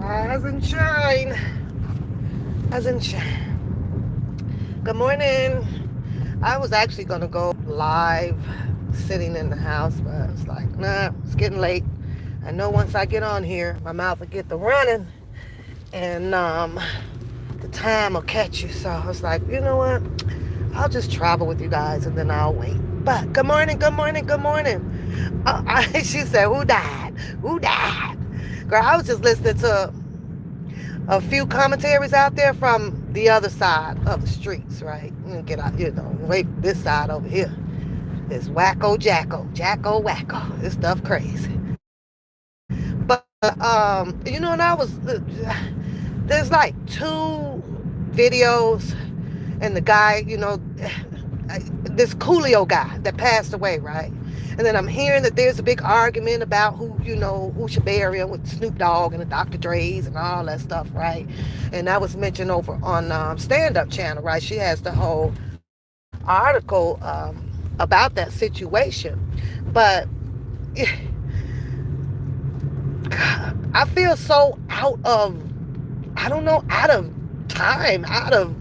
Rise and shine. Rise and shine. Good morning. I was actually going to go live sitting in the house, but it's like, nah, it's getting late. I know once I get on here, my mouth will get to running and the time will catch you. So I was like, you know what? I'll just travel with you guys and then I'll wait. But good morning, good morning, good morning. She said, who died? Who died? Girl, I was just listening to a few commentaries out there from the other side of the streets, right? Get out, wait, this side over here. It's wacko jacko, jacko wacko. This stuff crazy. But and I was there's like two videos, and the guy, this Coolio guy that passed away, right? And then I'm hearing that there's a big argument about who should bury him with Snoop Dogg and the Dr. Dre's and all that stuff, right? And that was mentioned over on Stand Up Channel, right? She has the whole article about that situation. But I feel so out of time, out of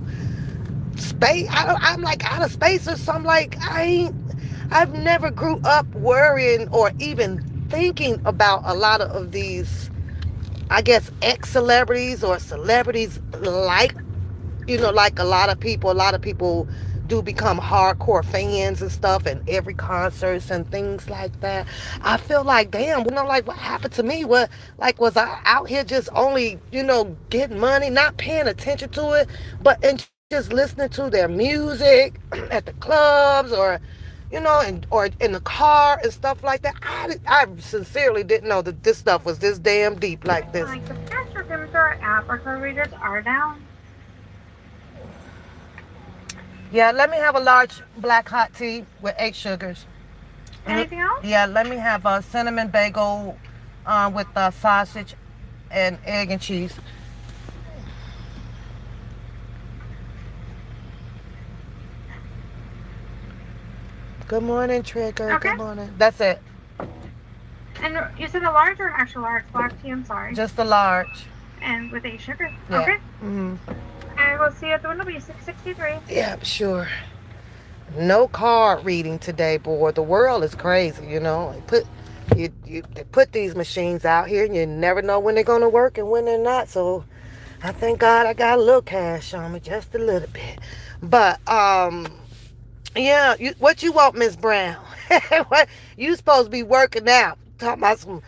space. I'm like out of space or something. Like I've never grew up worrying or even thinking about a lot of these, I guess, ex-celebrities or celebrities like a lot of people do become hardcore fans and stuff and every concerts and things like that. I feel like, damn, like what happened to me? Was I out here just only, getting money, not paying attention to it, and just listening to their music at the clubs or or in the car and stuff like that. I sincerely didn't know that this stuff was this damn deep like this. Like the faster limits our app, our card readers are down. Yeah, let me have a large black hot tea with 8 sugars. Anything else? Yeah, let me have a cinnamon bagel with sausage and egg and cheese. Good morning, Trigger. Okay. Good morning. That's it. And you said a large or extra large black tea? I'm sorry. Just a large. And with 8 sugar. Yeah. Okay. Mm-hmm. And we'll see you at the window. Be 663. Yeah, sure. No card reading today, boy. The world is crazy, They put these machines out here, and you never know when they're gonna work and when they're not. So, I thank God I got a little cash on me, just a little bit. But yeah. What you want, Miss Brown? What you supposed to be working out? Talking about some.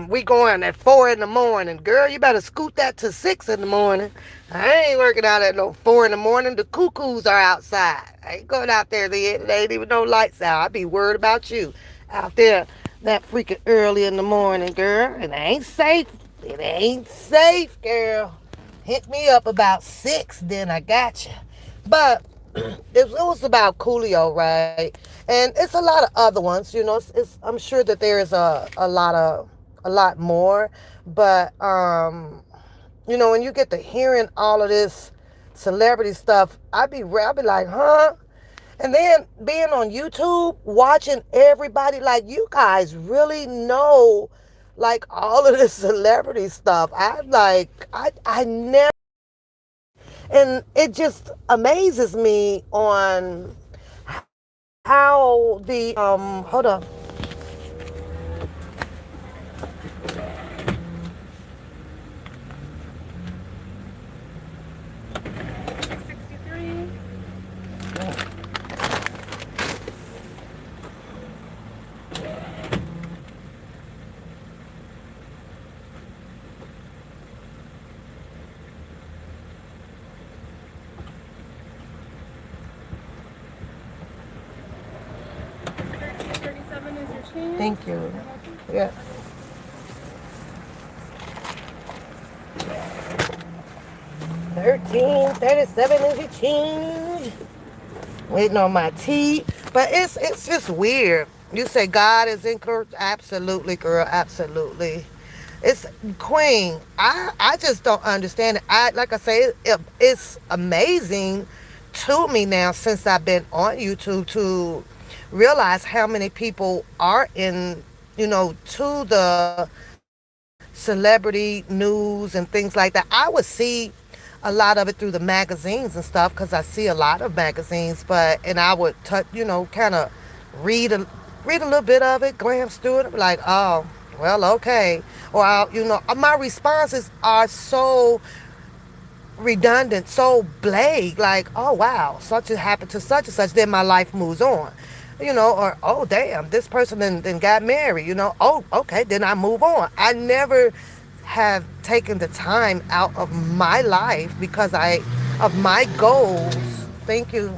We going at 4 in the morning. Girl, you better scoot that to 6 in the morning. I ain't working out at no 4 in the morning. The cuckoos are outside. I ain't going out there. There ain't even no lights out. I be worried about you out there that freaking early in the morning, girl. It ain't safe. It ain't safe, girl. Hit me up about 6, then I got you. But it was about Coolio, right? And it's a lot of other ones, I'm sure that there is a lot more, but when you get to hearing all of this celebrity stuff, I'd be like, huh? And then being on YouTube, watching everybody, like, you guys really know, like, all of this celebrity stuff. I never. And it just amazes me on how hold on. Thank you. Yeah. 1337 is your change. Waiting on my tea. But it's just weird. You say God is incorrect? Absolutely, girl. Absolutely. It's Queen. I just don't understand it. I like I say it's amazing to me now since I've been on YouTube to realize how many people are in to the celebrity news and things like that. I would see a lot of it through the magazines and stuff because I see a lot of magazines, and I would touch, kind of read a read a little bit of it, glance through it, and be like, oh, well, okay. Or my responses are so redundant, so vague, like, oh wow, such a happened to such and such, then my life moves on. Or oh damn, this person then got married, oh okay, then I move on. I never have taken the time out of my life because of my goals. Thank you.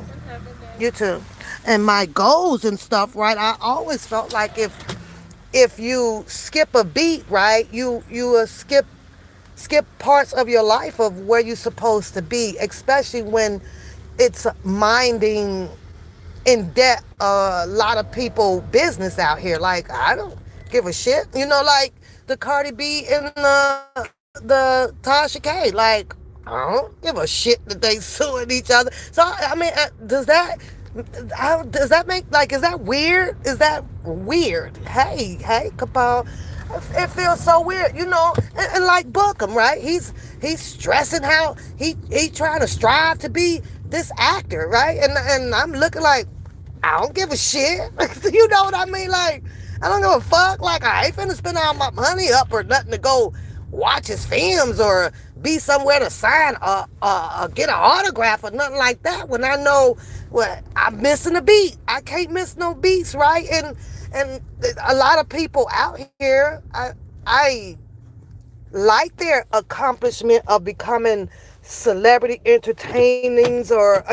You too. And my goals and stuff, right? I always felt like if you skip a beat, right, you will skip parts of your life of where you're supposed to be, especially when it's minding in debt a lot of people business out here. Like I don't give a shit. Like the Cardi B and the Tasha K. Like I don't give a shit that they suing each other. So I mean, does that make like is that weird? Is that weird? Hey, Capone. It feels so weird, and like Bookham, right? He's stressing how he trying to strive to be this actor, right? And I'm looking like I don't give a shit. You know what I mean? Like I don't give a fuck. Like I ain't finna spend all my money up or nothing to go watch his films or be somewhere to sign get an autograph or nothing like that when I know what I'm missing a beat. I can't miss no beats, right? And a lot of people out here, I like their accomplishment of becoming celebrity entertainers or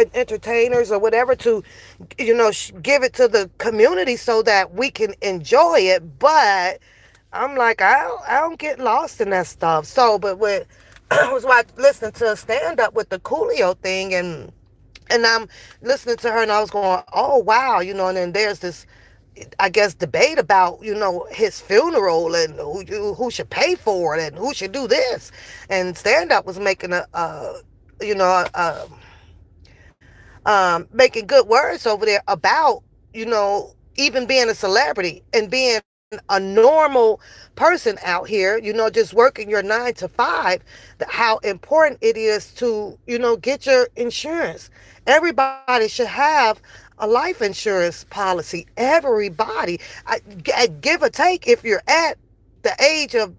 whatever to give it to the community so that we can enjoy it. But I'm like I don't get lost in that stuff. So but when I was listening to a stand up with the Coolio thing, and I'm listening to her and I was going, oh wow, and then there's this I guess debate about his funeral and who should pay for it and who should do this, and stand up was making you know a, making good words over there about even being a celebrity and being a normal person out here, just working your 9 to 5, how important it is to get your insurance. Everybody should have a life insurance policy. Everybody, give or take, if you're at the age of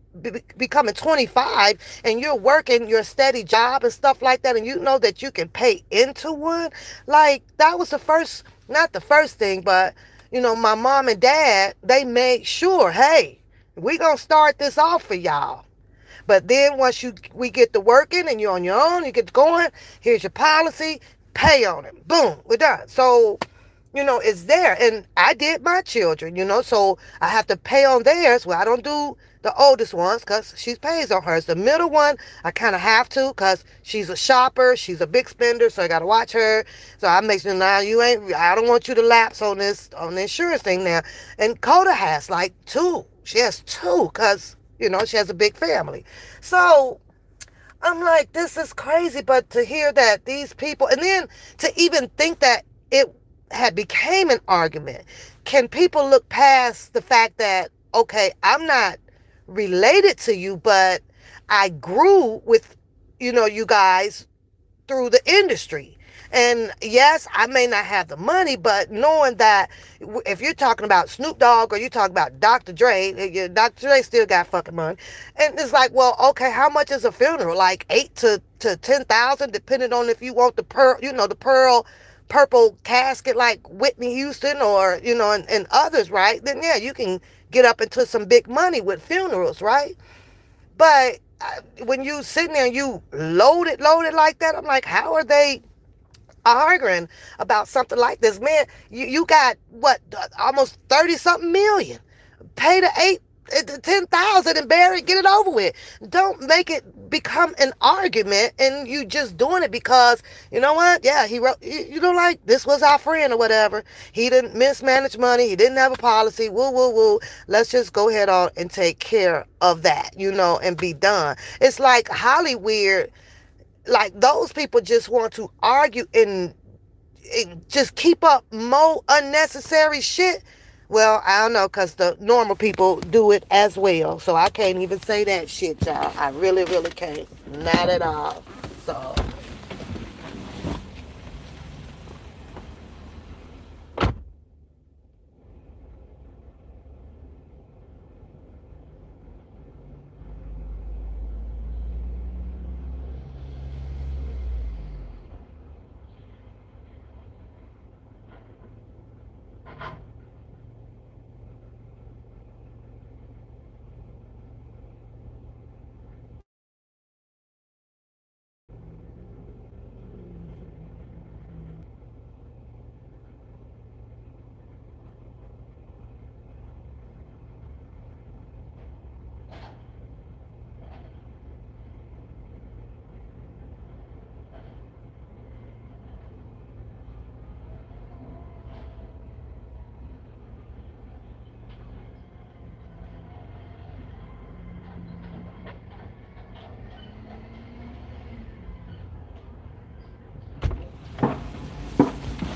becoming 25 and you're working your steady job and stuff like that, and you know that you can pay into one, like that was the first, not the first thing, but my mom and dad, they made sure, hey, we gonna start this off for y'all. But then once we get to working and you're on your own, you get going, here's your policy, pay on it. Boom, we're done. So it's there. And I did my children, so I have to pay on theirs. Well, I don't do the oldest ones because she pays on hers. The middle one, I kind of have to because she's a shopper. She's a big spender, so I got to watch her. So I make sure now I don't want you to lapse on the insurance thing now. And Coda has like 2. She has 2 because, she has a big family. So I'm like, this is crazy. But to hear that these people, and then to even think that it had became an argument. Can people look past the fact that, okay, I'm not related to you, but I grew with, you guys through the industry. And yes, I may not have the money, but knowing that if you're talking about Snoop Dogg or you're talking about Dr. Dre, Dr. Dre still got fucking money. And it's like, well, okay, how much is a funeral? Like 8 to 10,000, depending on if you want the pearl purple casket like Whitney Houston or and others, right? Then yeah, you can get up into some big money with funerals, right? But when you sitting there and you loaded like that, I'm like, how are they arguing about something like this? Man, you got what, almost 30 something million. Pay the 10,000 and bury it, get it over with. Don't make it become an argument and you just doing it because you know what? Yeah, he wrote. You know, like this was our friend or whatever. He didn't mismanage money. He didn't have a policy. Woo woo woo. Let's just go ahead on and take care of that, and be done. It's like Hollyweird. Like those people just want to argue and just keep up more unnecessary shit. Well, I don't know, because the normal people do it as well. So I can't even say that shit, y'all. I really, really can't. Not at all. So,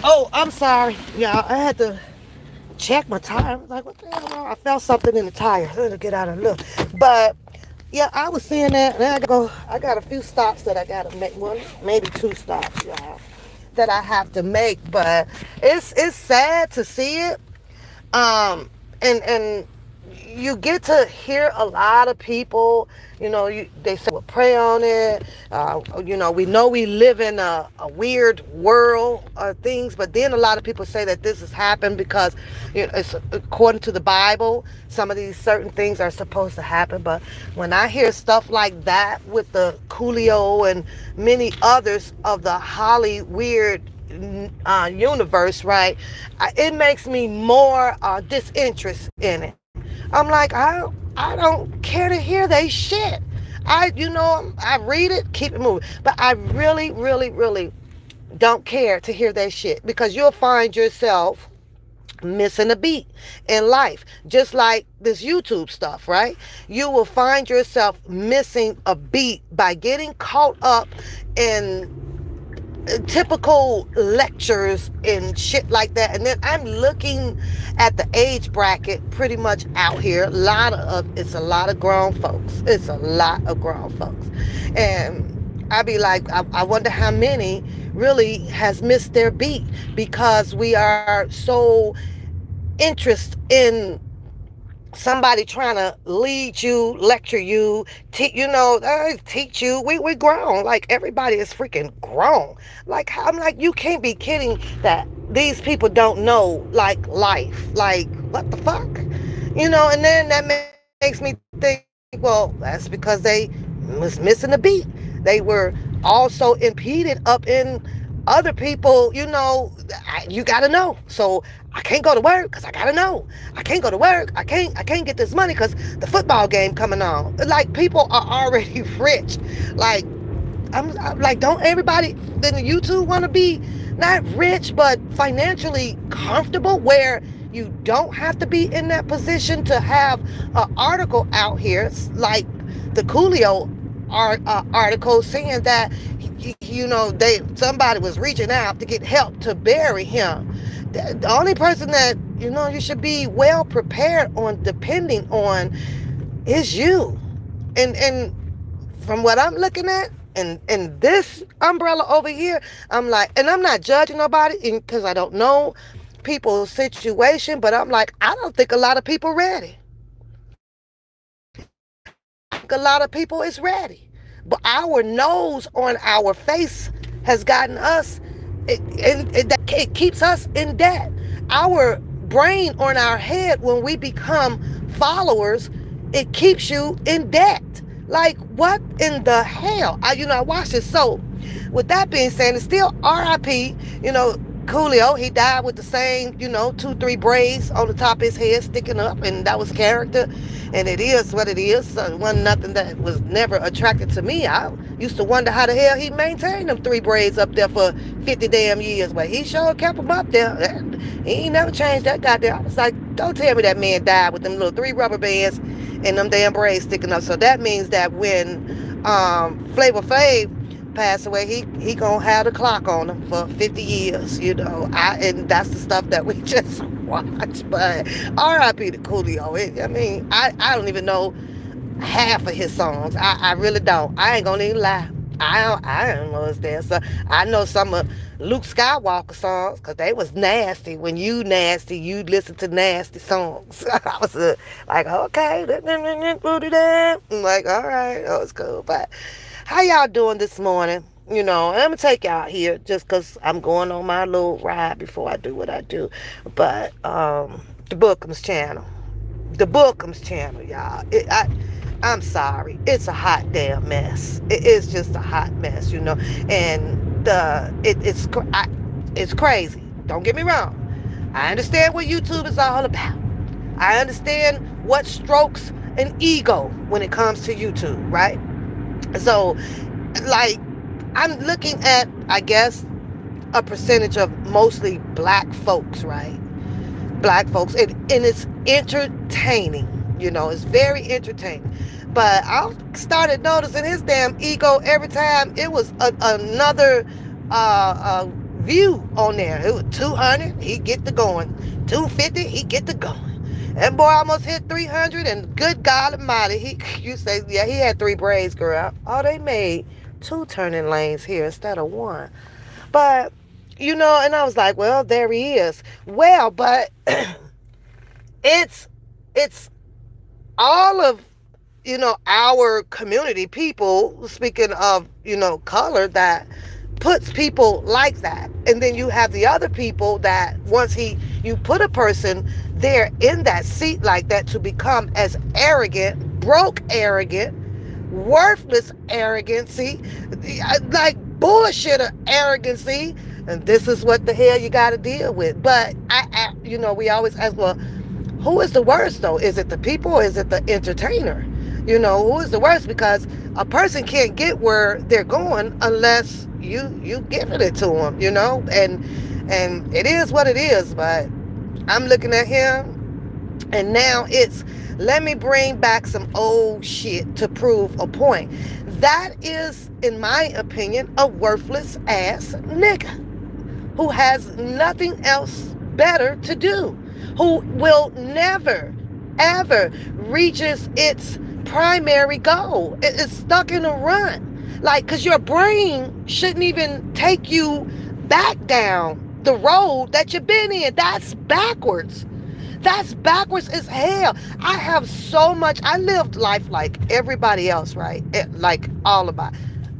oh, I'm sorry. Yeah, I had to check my tire. I was like, what the hell? I felt something in the tire. I had to get out and look. But yeah, I was seeing that, and I go. I got a few stops that I gotta make. One, maybe two stops, y'all, that I have to make. But it's sad to see it. And you get to hear a lot of people, they say, well, pray on it. We know we live in a weird world of things, but then a lot of people say that this has happened because it's according to the Bible. Some of these certain things are supposed to happen, but when I hear stuff like that with the Coolio and many others of the Hollyweird universe, right? It makes me more disinterest in it. I'm like, I don't care to hear they shit. I read it, keep it moving, but I really, really, really don't care to hear that shit because you'll find yourself missing a beat in life, just like this YouTube stuff, right? You will find yourself missing a beat by getting caught up in typical lectures and shit like that. And then I'm looking at the age bracket pretty much out here. It's a lot of grown folks. It's a lot of grown folks. And I be like, I wonder how many really has missed their beat because we are so interested in somebody trying to lead you, lecture you, teach you. We grown. Like everybody is freaking grown. Like I'm like, you can't be kidding that these people don't know like life. Like what the fuck, And then that makes me think, well, that's because they was missing the beat. They were also impeded up in other people, you gotta know. So I can't go to work because I gotta know. I can't go to work. I can't get this money because the football game coming on. Like people are already rich. Like I'm like, don't everybody in the YouTube want to be not rich but financially comfortable where you don't have to be in that position to have an article out here like the Coolio article saying that they somebody was reaching out to get help to bury him. The only person that you should be well prepared on depending on is you. And from what I'm looking at and this umbrella over here, I'm like, and I'm not judging nobody because I don't know people's situation, but I'm like, I don't think a lot of people ready. I think a lot of people is ready. But our nose on our face has gotten us, it keeps us in debt. Our brain on our head, when we become followers, it keeps you in debt. Like, what in the hell? I watched it. So, with that being said, it's still RIP, Coolio, he died with the same, 2, 3 braids on the top of his head sticking up, and that was character. And it is what it is. So it wasn't nothing that was never attracted to me. I used to wonder how the hell he maintained them 3 braids up there for 50 damn years, but he sure kept them up there. He ain't never changed that goddamn. I was like, don't tell me that man died with them little 3 rubber bands and them damn braids sticking up. So that means that when Flavor Flav passed away, he gonna have the clock on him for 50 years, and that's the stuff that we just watch. But R.I.P. to Coolio. I don't even know half of his songs. I really don't. I ain't gonna even lie. I don't know his dance. So I know some of Luke Skywalker songs because they was nasty. When you nasty, you listen to nasty songs. I was like, okay, I'm like, all right, that was cool. But how y'all doing this morning? I'm gonna take y'all here just because I'm going on my little ride before I do what I do. But the Bookums channel, y'all. I'm sorry. It's a hot damn mess. It is just a hot mess, And it's crazy. Don't get me wrong. I understand what YouTube is all about. I understand what strokes an ego when it comes to YouTube, right? So, like, I'm looking at, I guess, a percentage of mostly black folks, right? Black folks, and it's entertaining. It's very entertaining. But I started noticing his damn ego every time it was another view on there. It was 200, he get the going. 250, he get the going. That boy almost hit 300, and good God Almighty, you say, yeah, he had 3 braids, girl. Oh, they made 2 turning lanes here instead of 1. But, and I was like, well, there he is. Well, but it's all of our community people, speaking of color, that puts people like that. And then you have the other people that once you put a person there in that seat like that to become as arrogant, broke arrogant, worthless arrogancy, like bullshitter arrogancy. And this is what the hell you got to deal with. But we always ask, well, who is the worst though? Is it the people or is it the entertainer? Who is the worst? Because a person can't get where they're going unless you giving it to them, and it is what it is. But I'm looking at him, and now it's, let me bring back some old shit to prove a point. That is, in my opinion, a worthless ass nigga who has nothing else better to do, who will never, ever reaches its primary goal. It's stuck in a run. Like, because your brain shouldn't even take you back down the road that you've been in. That's backwards. That's backwards as hell. I have so much. I lived life like everybody else, right? Like all about.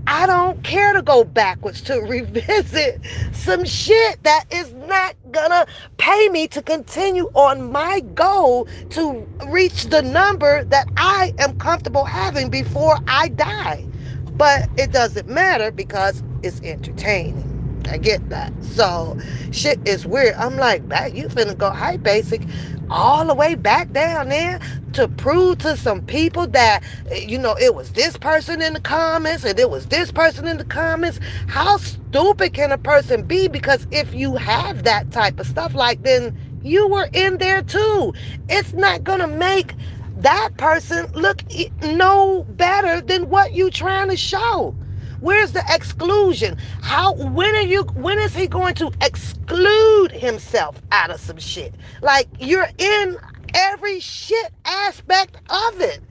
I don't care to go backwards to revisit some shit that is not gonna pay me to continue on my goal to reach the number that I am comfortable having before I die. But it doesn't matter because it's entertaining. I get that. So shit is weird. I'm like, back, you finna go high basic all the way back down there to prove to some people that, it was this person in the comments and it was this person in the comments. How stupid can a person be? Because if you have that type of stuff, like, then you were in there too. It's not gonna make that person look no better than what you trying to show. Where's the exclusion? When is he going to exclude himself out of some shit? Like, you're in every shit aspect of it.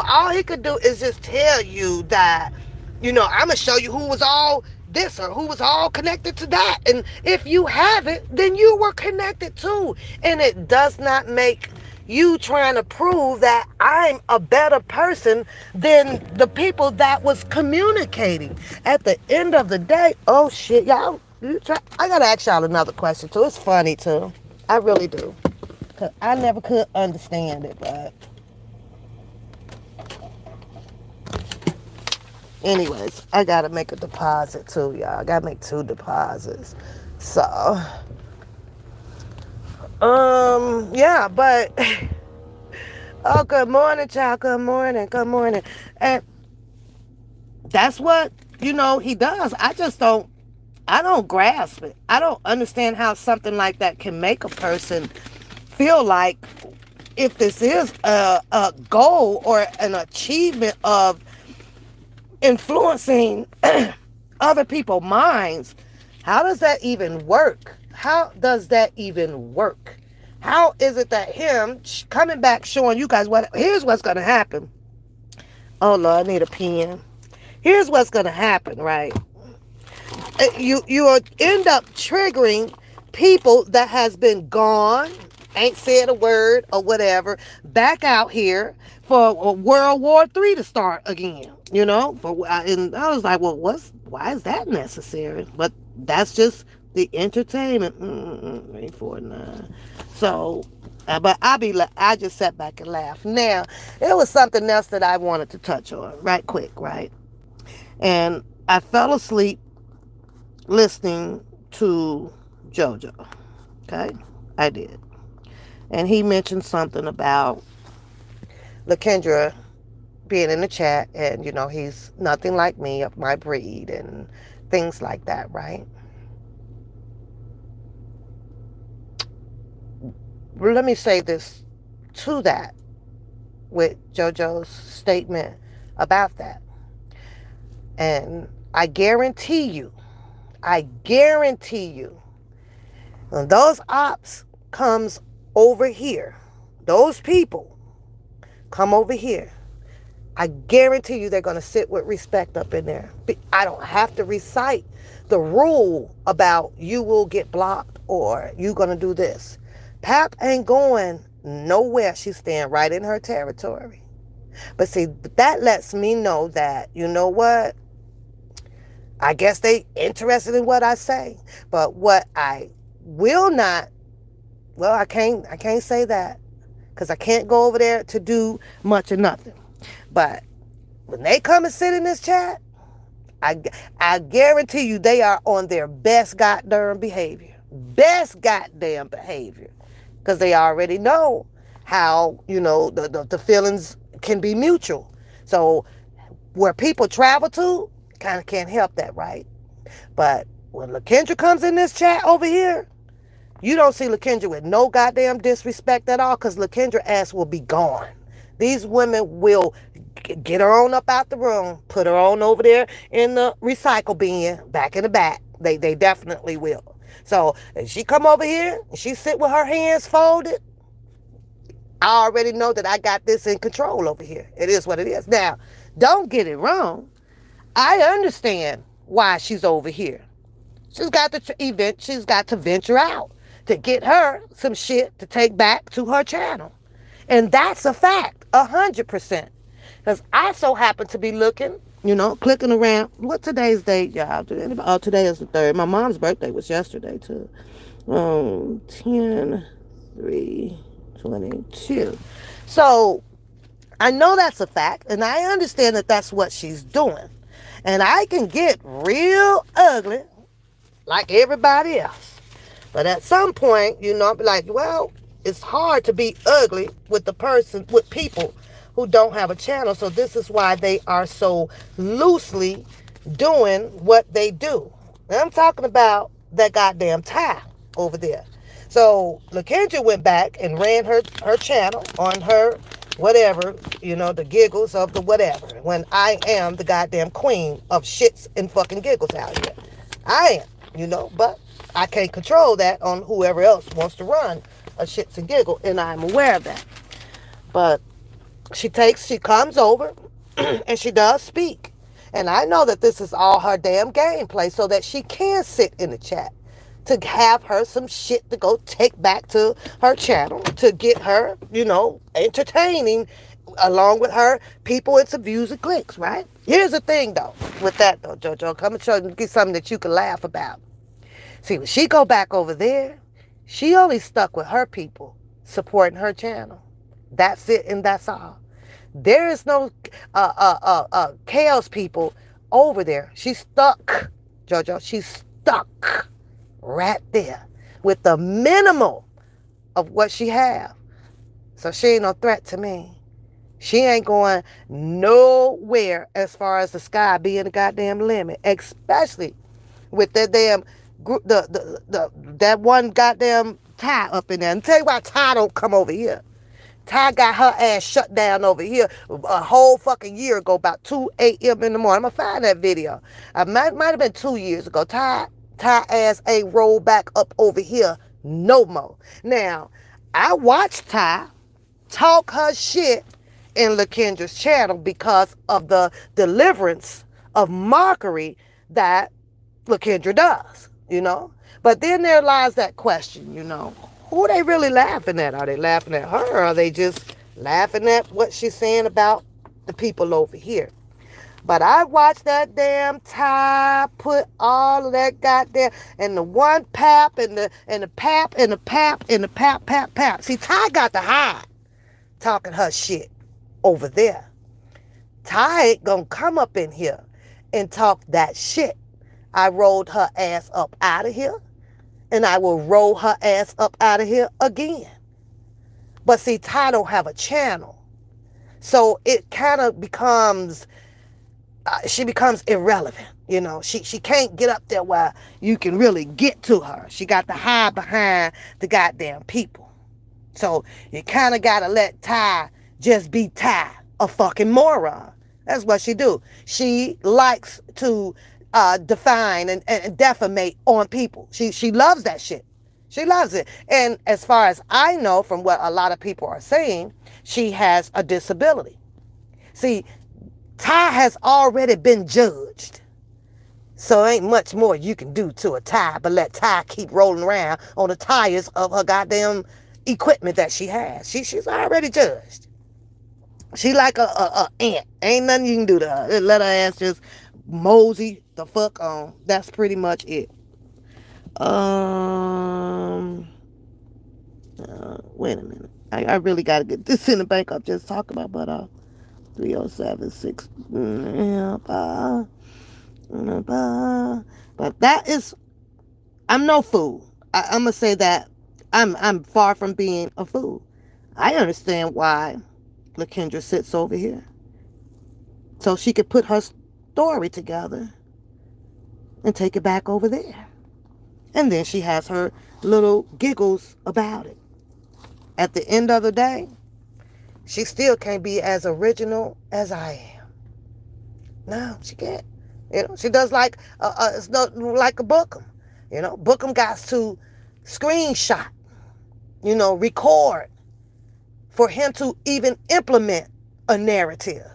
All he could do is just tell you that, I'm gonna show you who was all this or who was all connected to that. And if you haven't, then you were connected too. And it does not make you trying to prove that I'm a better person than the people that was communicating. At the end of the day, oh shit, y'all, I gotta ask y'all another question too. It's funny too. I really do. Cause I never could understand it, but anyways, I gotta make a deposit too, y'all. I gotta make 2 deposits. So, yeah, but oh, good morning, child. Good morning. Good morning. And that's what, he does. I don't grasp it. I don't understand how something like that can make a person feel like if this is a goal or an achievement of influencing other people's minds, how does that even work? How does that even work? How is it that him coming back showing you guys here's what's going to happen? Oh, Lord, I need a pen. Here's what's going to happen, right? You will end up triggering people that has been gone, ain't said a word or whatever, back out here for World War III to start again. And I was like, well, why is that necessary? But that's just the entertainment. 849. So, but I just sat back and laughed. Now, it was something else that I wanted to touch on right quick, right? And I fell asleep listening to JoJo. Okay, I did, and he mentioned something about LaKendra being in the chat, and he's nothing like me, of my breed, and things like that, right? Let me say this to that with JoJo's statement about that, and I guarantee you, when those ops comes over here, those people come over here, I guarantee you they're going to sit with respect up in there. I don't have to recite the rule about you will get blocked or you going to do this. Pap ain't going nowhere. She's staying right in her territory. But see, that lets me know that, you know what? I guess they interested in what I say. But what I will not, well, I can't say that because I can't go over there to do much or nothing. But when they come and sit in this chat, I guarantee you they are on their best goddamn behavior. Best goddamn behavior. Because they already know how, the feelings can be mutual. So where people travel to, kind of can't help that, right? But when LaKendra comes in this chat over here, you don't see LaKendra with no goddamn disrespect at all because LaKendra ass will be gone. These women will get her on up out the room, put her on over there in the recycle bin, back in the back. They definitely will. So if she come over here and she sit with her hands folded, I already know that I got this in control over here. It is what it is. Now, don't get it wrong. I understand why she's over here. She's got to venture out to get her some shit to take back to her channel. And that's a fact, 100%. Because I so happen to be looking, clicking around. What today's date, y'all? Oh, today is the 3rd. My mom's birthday was yesterday, too. 10/3/22. So I know that's a fact, and I understand that that's what she's doing. And I can get real ugly like everybody else. But at some point, be like, well, it's hard to be ugly with people who don't have a channel. So this is why they are so loosely doing what they do. And I'm talking about that goddamn tie over there. So LaKendra went back and ran her channel on her whatever, the giggles of the whatever. When I am the goddamn queen of shits and fucking giggles out here. I am, but I can't control that on whoever else wants to run a shits and giggle, and I'm aware of that. But she comes over and she does speak. And I know that this is all her damn gameplay so that she can sit in the chat to have her some shit to go take back to her channel to get her, entertaining along with her people and some views and clicks, right? Here's the thing though, with that though, JoJo, come and show you get something that you can laugh about. See, when she go back over there, she only stuck with her people supporting her channel. That's it and that's all. There is no chaos people over there. She's stuck, JoJo. She's stuck right there with the minimal of what she have. So she ain't no threat to me. She ain't going nowhere as far as the sky being the goddamn limit, especially with that damn group, that one goddamn Ty up in there. And tell you why Ty don't come over here. Ty got her ass shut down over here a whole fucking year ago, about 2 a.m. in the morning. I'm gonna find that video. I might have been 2 years ago. Ty ass ain't rolled back up over here no more. Now, I watched Ty talk her shit in LaKendra's channel because of the deliverance of mockery that LaKendra does, you know. But then there lies that question, you know, who are they really laughing at? Are they laughing at her, or are they just laughing at what she's saying about the people over here? But I watched that damn Ty put all of that goddamn and the one pap and the pap and the pap and the pap. See, Ty got the hide talking her shit over there. Ty ain't gonna come up in here and talk that shit. I rolled her ass up out of here, and I will roll her ass up out of here again. But see, Ty don't have a channel. So it kind of becomes, she becomes irrelevant. You know, she can't get up there where you can really get to her. She got to hide behind the goddamn people. So you kind of got to let Ty just be Ty, a fucking moron. That's what she do. She likes to define and defamate on people. She loves that shit. She loves it. And as far as I know from what a lot of people are saying, she has a disability. See, Ty has already been judged. So ain't much more you can do to a Ty but let Ty keep rolling around on the tires of her goddamn equipment that she has. She's already judged. She like a ant. Ain't nothing you can do to her. Let her ass just mosey the fuck on. That's pretty much it. Wait a minute. I really got to get this in the bank. I'm just talking about, but 3076. But that is, I'm no fool. I'm gonna say that I'm far from being a fool. I understand why LaKendra sits over here, so she could put her story together and take it back over there, and then she has her little giggles about it. At the end of the day, she still can't be as original as I am. No, she can't. You know, she does like it's not like a Bookham. You know, Bookham got to screenshot, you know, record for him to even implement a narrative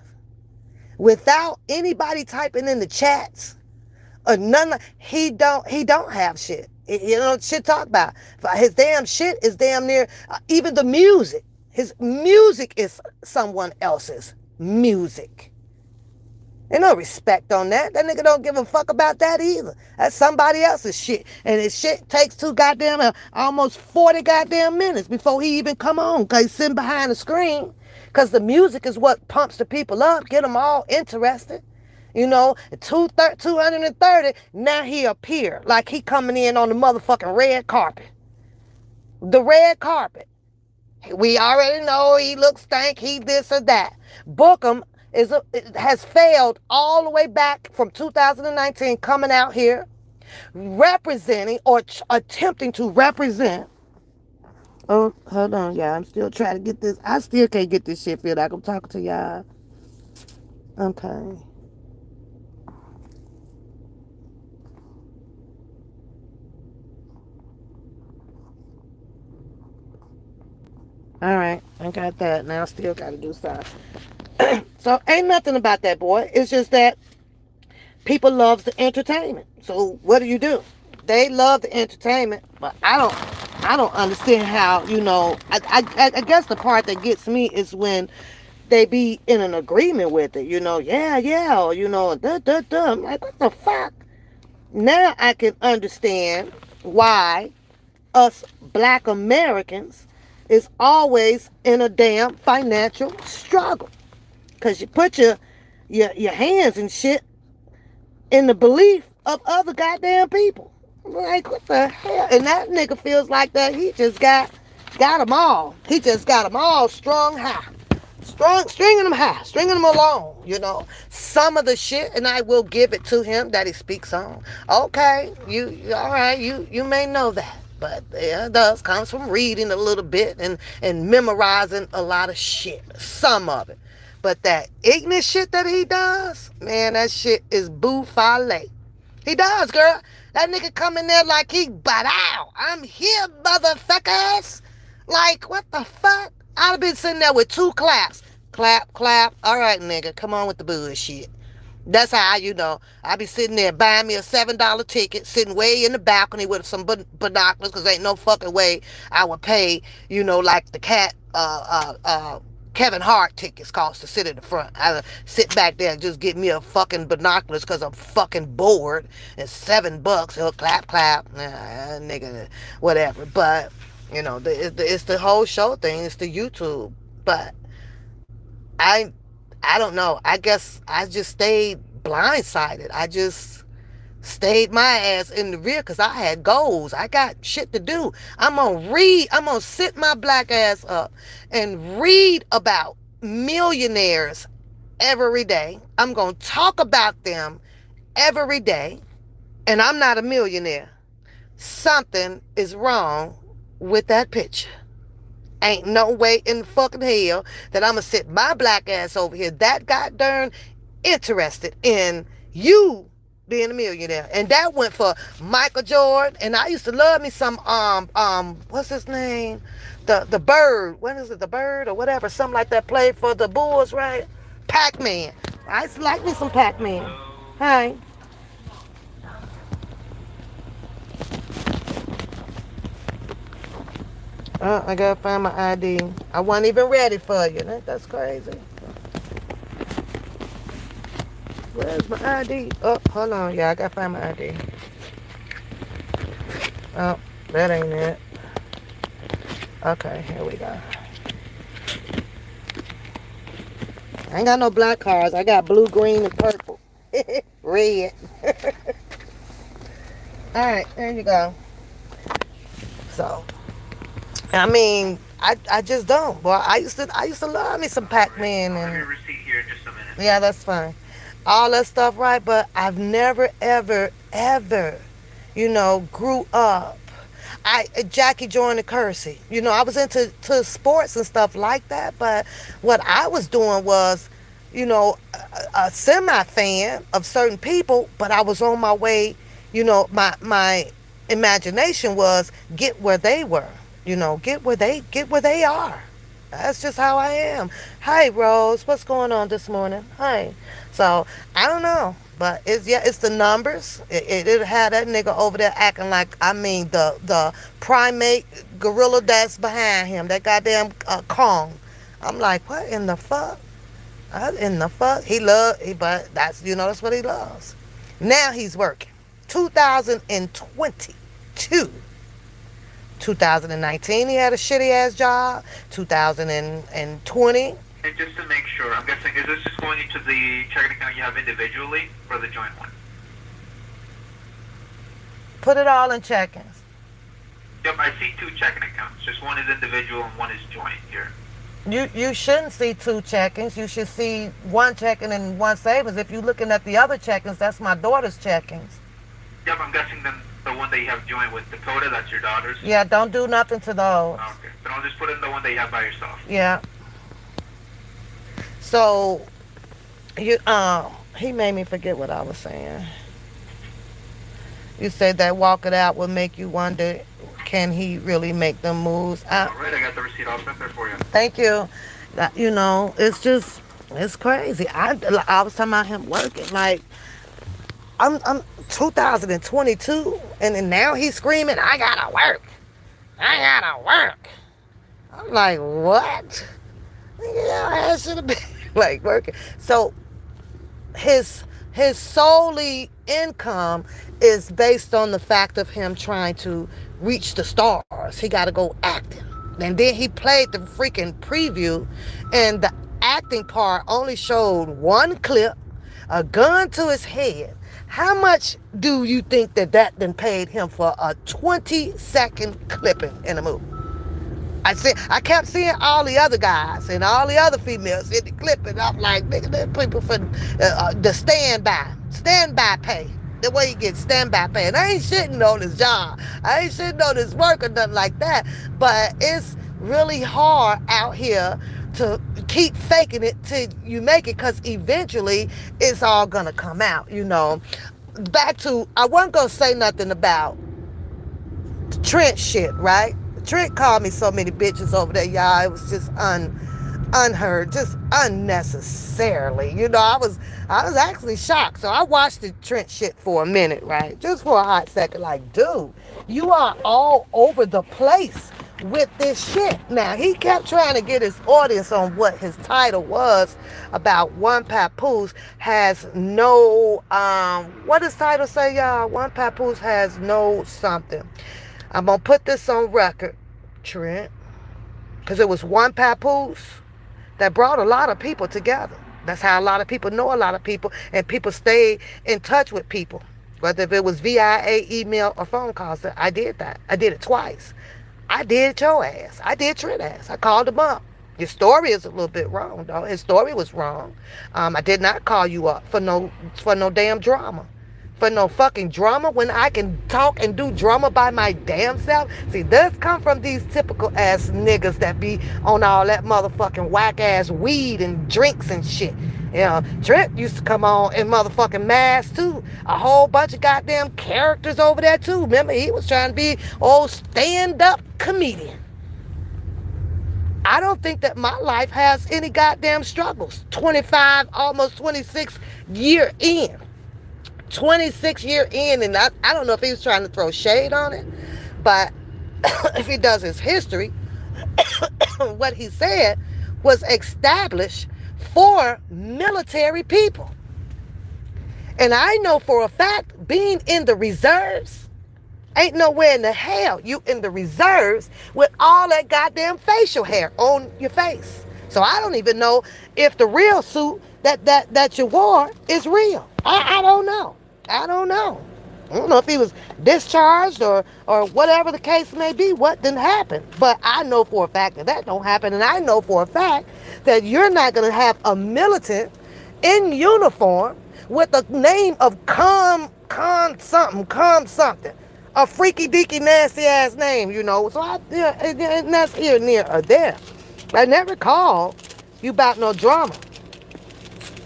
without anybody typing in the chats or none. He don't have shit. You know, shit talk about his damn shit is damn near even the music. His music is someone else's music. Ain't no respect on that. That nigga don't give a fuck about that either. That's somebody else's shit. And his shit takes almost 40 goddamn minutes before he even come on. Because he's sitting behind the screen. Because the music is what pumps the people up. Get them all interested. You know, 230, now he appear. Like he coming in on the motherfucking red carpet. The red carpet. We already know he looks stank, he this or that. Bookham has failed all the way back from 2019 coming out here representing or attempting to represent. Oh, hold on, y'all. I'm still trying to get this. I still can't get this shit filled out. I'm talking to y'all. Okay. All right, I got that. Now I still got to do stuff. So ain't nothing about that, boy. It's just that people love the entertainment. So what do? They love the entertainment, but I don't understand how, you know, I guess the part that gets me is when they be in an agreement with it, you know, yeah, or, you know, I'm like, what the fuck? Now I can understand why us black Americans is always in a damn financial struggle. Because you put your hands and shit in the belief of other goddamn people. Like, what the hell? And that nigga feels like that he just got them all. He just got them all strung high. Stringing them high, stringing them along, Some of the shit, and I will give it to him that he speaks on. Okay, all right, you may know that. But yeah, it does comes from reading a little bit and memorizing a lot of shit. Some of it. But that ignorant shit that he does, man, that shit is buffale. He does, girl. That nigga come in there like he, but ow, I'm here, motherfuckers. Like, what the fuck? I'd have been sitting there with two claps. Clap, clap. All right, nigga, come on with the bullshit. That's how, I be sitting there buying me a $7 ticket, sitting way in the balcony with some binoculars, because ain't no fucking way I would pay, like the Kevin Hart tickets cost to sit in the front. I would sit back there and just get me a fucking binoculars because I'm fucking bored. And $7, he'll clap, clap. Nigga, whatever. But, it's the whole show thing. It's the YouTube. But I don't know. I guess I just stayed blindsided. I just stayed my ass in the rear because I had goals. I got shit to do. I'm gonna read. I'm gonna sit my black ass up and read about millionaires every day. I'm gonna talk about them every day. And I'm not a millionaire. Something is wrong with that picture. Ain't no way in fucking hell that I'm gonna sit my black ass over here that goddamn interested in you being a millionaire. And that went for Michael Jordan. And I used to love me some what's his name? The bird. What is it? The bird or whatever. Something like that played for the Bulls, right? Pac-Man. I used to like me some Pac-Man. Hi. I gotta find my ID. I wasn't even ready for you. That's crazy. Where's my ID? Oh, hold on. Yeah, I gotta find my ID. Oh, that ain't it. Okay, here we go. I ain't got no black cards. I got blue, green, and purple. Red. Alright, there you go. So, I mean, I just don't. Boy, I used to love me some Pac-Man. I'll have And your receipt here in just a minute. yeah, that's fine. All that stuff, right? But I've never, ever, ever, grew up. Jackie joined the Kersey. I was into sports and stuff like that. But what I was doing was, a semi-fan of certain people. But I was on my way. My imagination was get where they were. Get where they are. That's just how I am. Hi, Rose. What's going on this morning? Hi. So I don't know, but it's the numbers. It had that nigga over there acting like the primate gorilla that's behind him. That goddamn Kong. I'm like, what in the fuck? In the fuck? But that's what he loves. Now he's working. 2022. 2019, he had a shitty ass job. 2020. And just to make sure, I'm guessing, is this just going into the checking account you have individually or the joint one? Put it all in checkings. Yep, I see two checking accounts. Just one is individual and one is joint here. You shouldn't see two checkings. You should see one checking and one savings. If you're looking at the other checkings, that's my daughter's checkings. Yep, I'm guessing then the one that you have joint with Dakota, that's your daughter's? Yeah, don't do nothing to those. Okay, then I'll just put in the one that you have by yourself. Yeah. So, he made me forget what I was saying. You said that walk it out will make you wonder, can he really make them moves? Alright, I got the receipt all set there for you. Thank you. It's crazy. I was talking about him working. Like, I'm 2022, and then now he's screaming, I gotta work. I gotta work. I'm like, what? I should have been like working. So his solely income is based on the fact of him trying to reach the stars. He got to go acting. And then he played the freaking preview, and the acting part only showed one clip a gun to his head. How much do you think that then paid him for a 20-second clipping in a movie? I kept seeing all the other guys and all the other females in the clip, and I'm like, nigga, they're people for the standby pay. The way you get standby pay. And I ain't shitting on his job. I ain't shitting on his work or nothing like that. But it's really hard out here to keep faking it till you make it, because eventually it's all gonna come out, you know. Back to, I wasn't gonna say nothing about Trent shit, right? Trent called me so many bitches over there, y'all. It was just unheard, just unnecessarily. You know, I was actually shocked. So I watched the Trent shit for a minute, right? Just for a hot second. Like, dude, you are all over the place with this shit. Now, he kept trying to get his audience on what his title was about one papoose has no, what does title say, y'all? One papoose has no something. I'm going to put this on record, Trent, because it was one papoose that brought a lot of people together. That's how a lot of people know a lot of people, and people stay in touch with people, whether if it was VIA, email, or phone calls. I did that. I did it twice. I did your ass. I did Trent ass. I called him up. Your story is a little bit wrong, though. His story was wrong. I did not call you up for no damn drama. For no fucking drama when I can talk and do drama by my damn self. See, this come from these typical ass niggas that be on all that motherfucking whack ass weed and drinks and shit. You know, Trent used to come on in motherfucking Mask too. A whole bunch of goddamn characters over there too. Remember, he was trying to be old stand-up comedian. I don't think that my life has any goddamn struggles. 25, almost 26 year in. 26 year in, and I don't know if he was trying to throw shade on it, but if he does his history, what he said was established for military people. And I know for a fact, being in the reserves, ain't nowhere in the hell you in the reserves with all that goddamn facial hair on your face. So I don't even know if the real suit that you wore is real. I don't know. I don't know. I don't know if he was discharged or whatever the case may be, what didn't happen. But I know for a fact that don't happen. And I know for a fact that you're not going to have a militant in uniform with the name of com something. A freaky deaky nasty ass name, you know. So and that's here, near, or there. I never called you about no drama.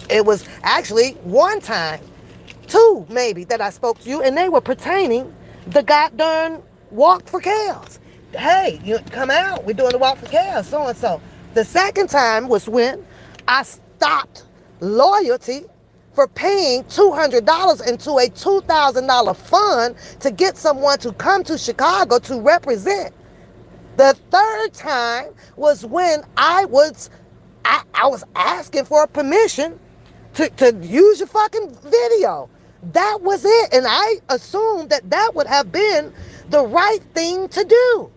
It was actually one time, two maybe, that I spoke to you, and they were pertaining the goddamn walk for chaos. Hey, you come out, we're doing the walk for chaos, so and so. The second time was when I stopped loyalty for paying $200 into a $2,000 fund to get someone to come to Chicago to represent. The third time was when I was asking for permission to use your fucking video. That was it. And I assumed that would have been the right thing to do.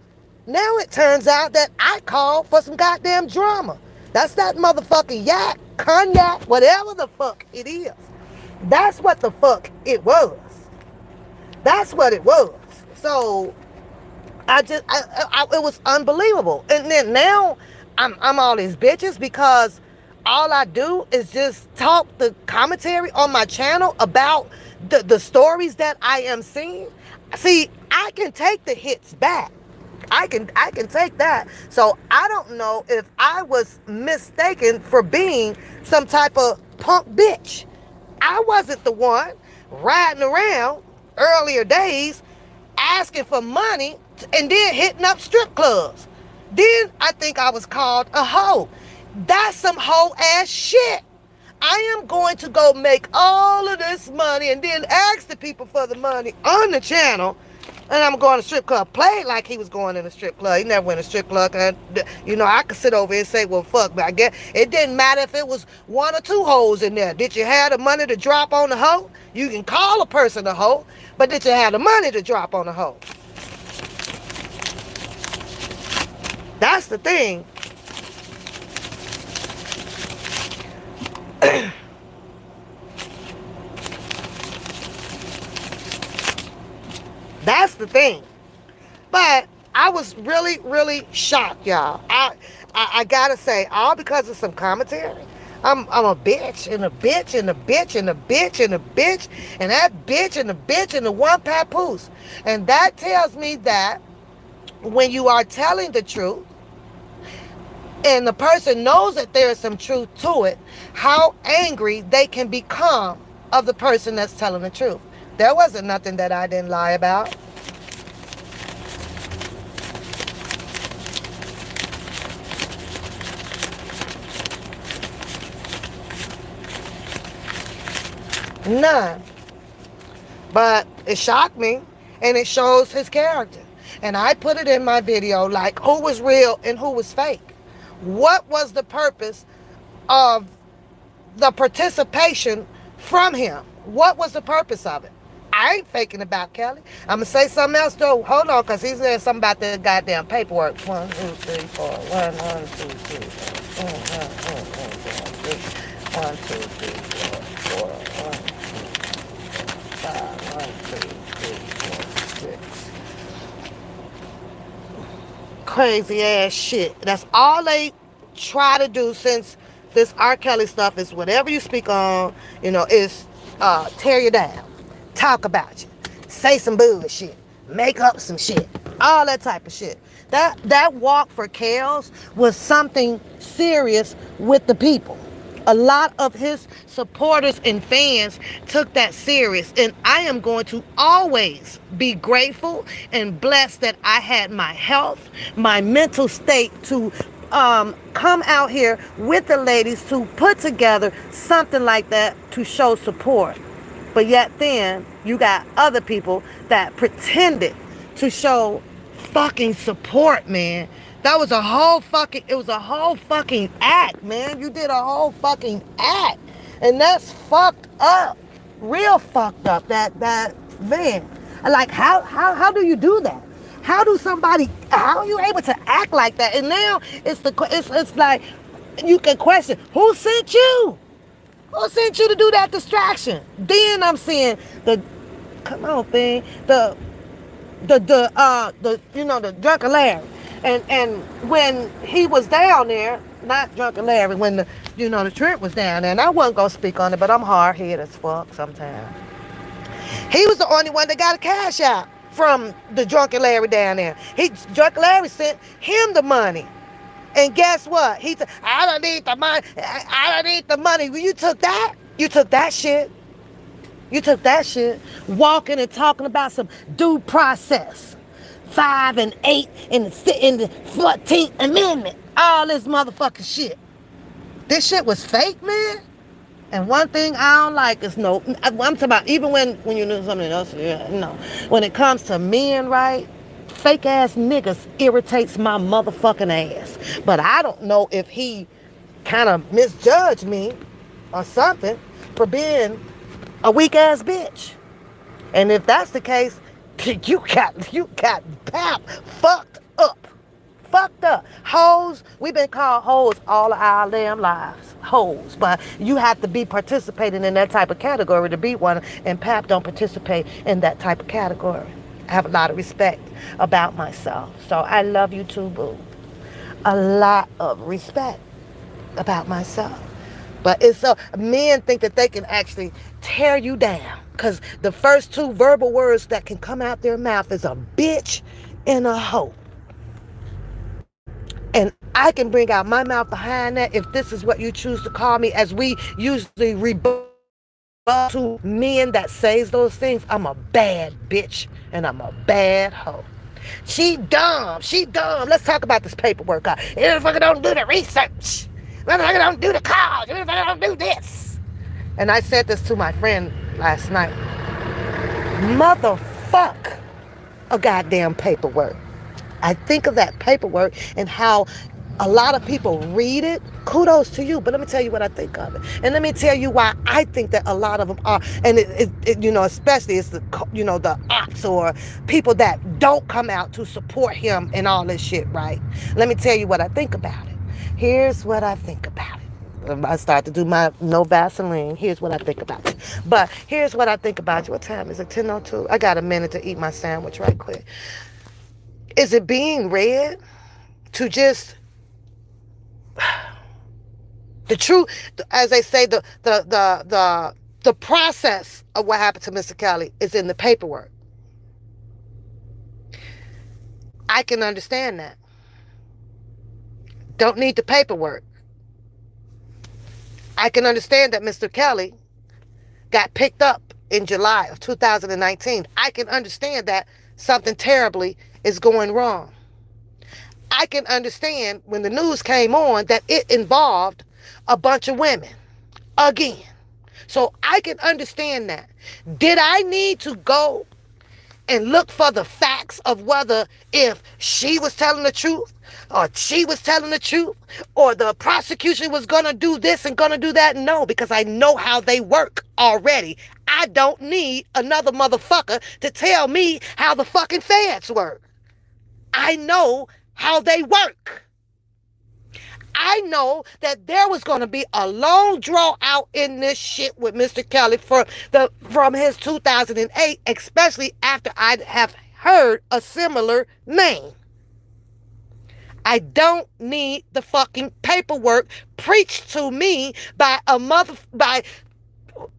Now it turns out that I called for some goddamn drama. That's that motherfucking yak, cognac, whatever the fuck it is. That's what the fuck it was. That's what it was. So it was unbelievable. And then now I'm all these bitches because all I do is just talk the commentary on my channel about the stories that I am seeing. See, I can take the hits back. I can take that. So I don't know if I was mistaken for being some type of punk bitch. I wasn't the one riding around earlier days asking for money and then hitting up strip clubs. Then I think I was called a hoe. That's some hoe ass shit. I am going to go make all of this money and then ask the people for the money on the channel. And I'm going to strip club. Played like he was going in a strip club. He never went to a strip club. And, you know, I could sit over here and say, well, fuck. But I guess it didn't matter if it was one or two hoes in there. Did you have the money to drop on the hoe? You can call a person a hoe. But did you have the money to drop on the hoe? That's the thing. That's the thing. But I was really, really shocked, y'all. I gotta say, all because of some commentary. I'm a bitch and a bitch and a bitch and a bitch and a bitch and that bitch and a bitch and the one papoose. And that tells me that when you are telling the truth and the person knows that there is some truth to it, how angry they can become of the person that's telling the truth. There wasn't nothing that I didn't lie about. None. But it shocked me, and it shows his character. And I put it in my video like who was real and who was fake. What was the purpose of the participation from him? What was the purpose of it? I ain't faking about Kelly. I'm going to say something else though. Hold on, because he's saying something about the goddamn paperwork. 1, 2, 3, 4. 1, 1, 2, 3, 4. 1, 2, 3, 4. 1, 5, 1, 2, 3, 4, 6. Crazy ass shit. That's all they try to do since this R. Kelly stuff is whatever you speak on, is tear you down, talk about you, say some bullshit, make up some shit, all that type of shit. That walk for Kels was something serious with the people. A lot of his supporters and fans took that serious, and I am going to always be grateful and blessed that I had my health, my mental state to come out here with the ladies to put together something like that to show support. But yet then you got other people that pretended to show fucking support, man. It was a whole fucking act, man. You did a whole fucking act. And that's fucked up. Real fucked up. That man. Like how do you do that? How are you able to act like that? And now it's like you can question, who sent you? Who sent you to do that distraction? Then I'm seeing the drunken Larry. And when he was down there, not drunken Larry, when the Trent was down there, and I wasn't gonna speak on it, but I'm hard headed as fuck sometimes. He was the only one that got a cash out from the drunken Larry down there. Drunken Larry sent him the money. And guess what? He said, I don't need the money. I don't need the money. Well, you took that. You took that shit. You took that shit. Walking and talking about some due process. 5 and 8 in the 14th Amendment. All this motherfucking shit. This shit was fake, man. And one thing I don't like is I'm talking about even when you do something else, no. When it comes to men, right? Fake ass niggas irritates my motherfucking ass. But I don't know if he kind of misjudged me or something for being a weak ass bitch. And if that's the case, you got pap fucked up. Fucked up. Hoes, we've been called hoes all of our damn lives. Hoes. But you have to be participating in that type of category to be one, and pap don't participate in that type of category. I have a lot of respect about myself. So I love you too, boo. A lot of respect about myself. But it's so men think that they can actually tear you down. Because the first 2 verbal words that can come out their mouth is a bitch and a hoe. And I can bring out my mouth behind that if this is what you choose to call me, as we usually rebut to men that says those things. I'm a bad bitch and I'm a bad hoe. She dumb. Let's talk about this paperwork. If I don't do the research, if I don't do the calls, if I don't do this. And I said this to my friend last night. Motherfuck a goddamn paperwork. I think of that paperwork and how a lot of people read it. Kudos to you, but let me tell you what I think of it, and let me tell you why I think that a lot of them are. And especially it's the ops or people that don't come out to support him and all this shit, right? Let me tell you what I think about it. Here's what I think about it. I start to do my no Vaseline. Here's what I think about you. But here's what I think about you. What time is it? 10:02. I got a minute to eat my sandwich right quick. Is it being read to just the truth, as they say, the process of what happened to Mr. Kelly is in the paperwork. I can understand that. Don't need the paperwork. I can understand that Mr. Kelly got picked up in July of 2019. I can understand that something terribly is going wrong. I can understand when the news came on that it involved a bunch of women again. So I can understand that. Did I need to go and look for the facts of whether if she was telling the truth or she was telling the truth or the prosecution was going to do this and going to do that? No, because I know how they work already. I don't need another motherfucker to tell me how the fucking feds work. I know how they work. I know that there was going to be a long draw out in this shit with Mr. Kelly from his 2008, especially after I have heard a similar name. I don't need the fucking paperwork preached to me by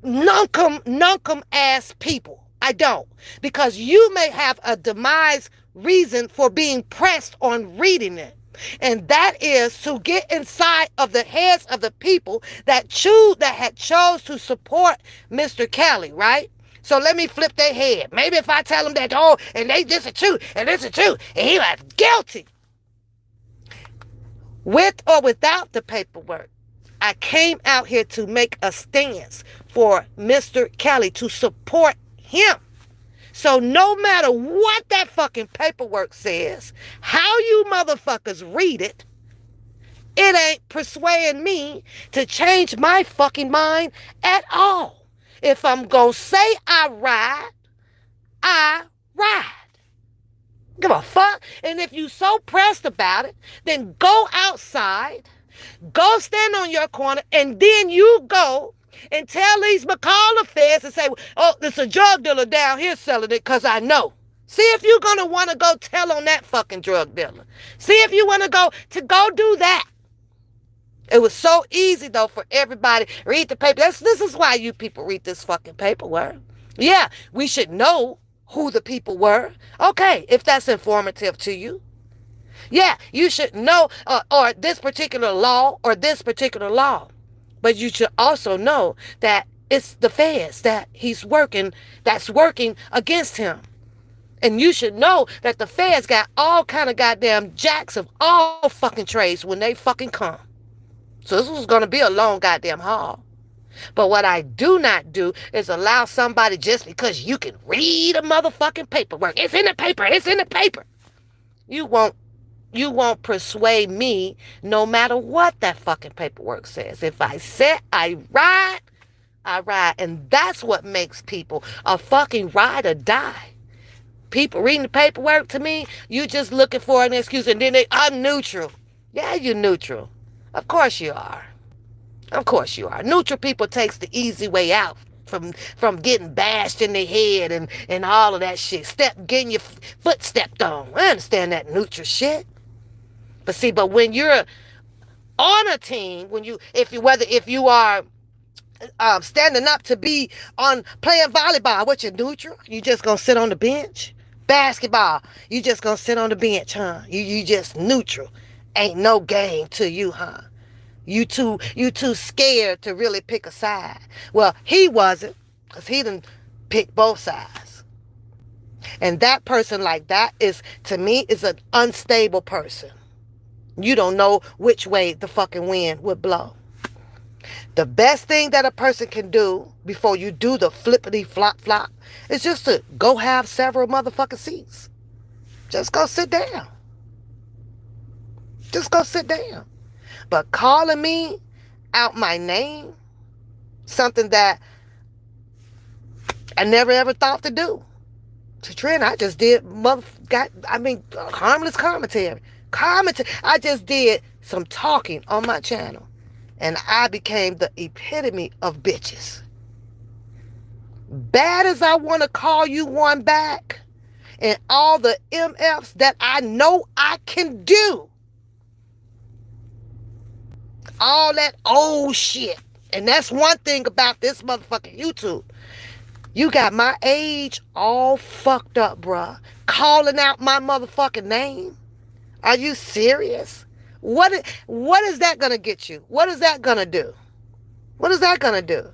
nunkum ass people. I don't. Because you may have a demise reason for being pressed on reading it. And that is to get inside of the heads of the people that had chose to support Mr. Kelly, right? So let me flip their head. Maybe if I tell them that, oh, and they this is true, and this is true, and he was guilty. With or without the paperwork, I came out here to make a stance for Mr. Kelly, to support him. So no matter what that fucking paperwork says, how you motherfuckers read it, it ain't persuading me to change my fucking mind at all. If I'm gonna say I ride, I ride. Give a fuck. And if you so pressed about it, then go outside, go stand on your corner, and then you go and tell these McCall feds and say, oh, there's a drug dealer down here selling it because I know. See if you're going to want to go tell on that fucking drug dealer. See if you want to go do that. It was so easy, though, for everybody. Read the paper. This is why you people read this fucking paperwork. Yeah, we should know who the people were. Okay, if that's informative to you. Yeah, you should know or this particular law or this particular law. But you should also know that it's the feds that's working against him. And you should know that the feds got all kind of goddamn jacks of all fucking trades when they fucking come. So this was going to be a long goddamn haul. But what I do not do is allow somebody just because you can read a motherfucking paperwork. It's in the paper. It's in the paper. You won't persuade me no matter what that fucking paperwork says. If I said I ride, I ride. And that's what makes people a fucking ride or die. People reading the paperwork, to me, you just looking for an excuse. And then I'm neutral. Yeah, you're neutral. Of course you are. Of course you are. Neutral people takes the easy way out from getting bashed in the head and all of that shit. Getting your foot stepped on. I understand that neutral shit. But when you're on a team, if you are standing up to be on playing volleyball, what you neutral? You just gonna sit on the bench? Basketball, you just gonna sit on the bench, huh? You just neutral. Ain't no game to you, huh? You too scared to really pick a side. Well, he wasn't, because he done picked both sides. And that person like that to me, is an unstable person. You don't know which way the fucking wind would blow. The best thing that a person can do before you do the flippity flop flop is just to go have several motherfucking seats. Just go sit down. Just go sit down. But calling me out my name, something that I never ever thought to do. To Trent, I just did harmless commentary. I just did some talking on my channel. And I became the epitome of bitches. Bad as I want to call you one back, and all the MFs that I know I can do, all that old shit. And that's one thing about this motherfucking YouTube. You got my age all fucked up, bruh. Calling out my motherfucking name. Are you serious? What is that gonna get you? What is that gonna do? What is that gonna do?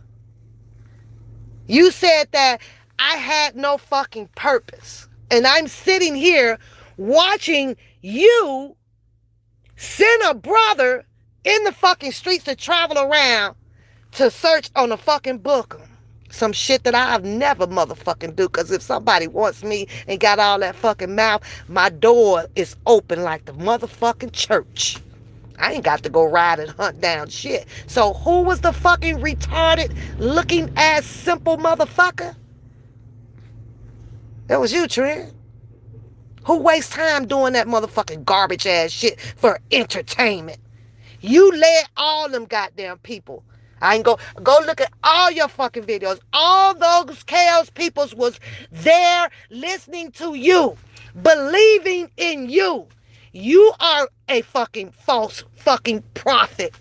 You said that I had no fucking purpose. And I'm sitting here watching you send a brother in the fucking streets to travel around to search on a fucking book. Some shit that I've never motherfucking do. Because if somebody wants me and got all that fucking mouth, my door is open like the motherfucking church. I ain't got to go ride and hunt down shit. So who was the fucking retarded looking ass simple motherfucker? That was you, Trent. Who wastes time doing that motherfucking garbage ass shit for entertainment? You led all them goddamn people. I ain't go look at all your fucking videos. All those chaos peoples was there listening to you, believing in you. You are a fucking false fucking prophet.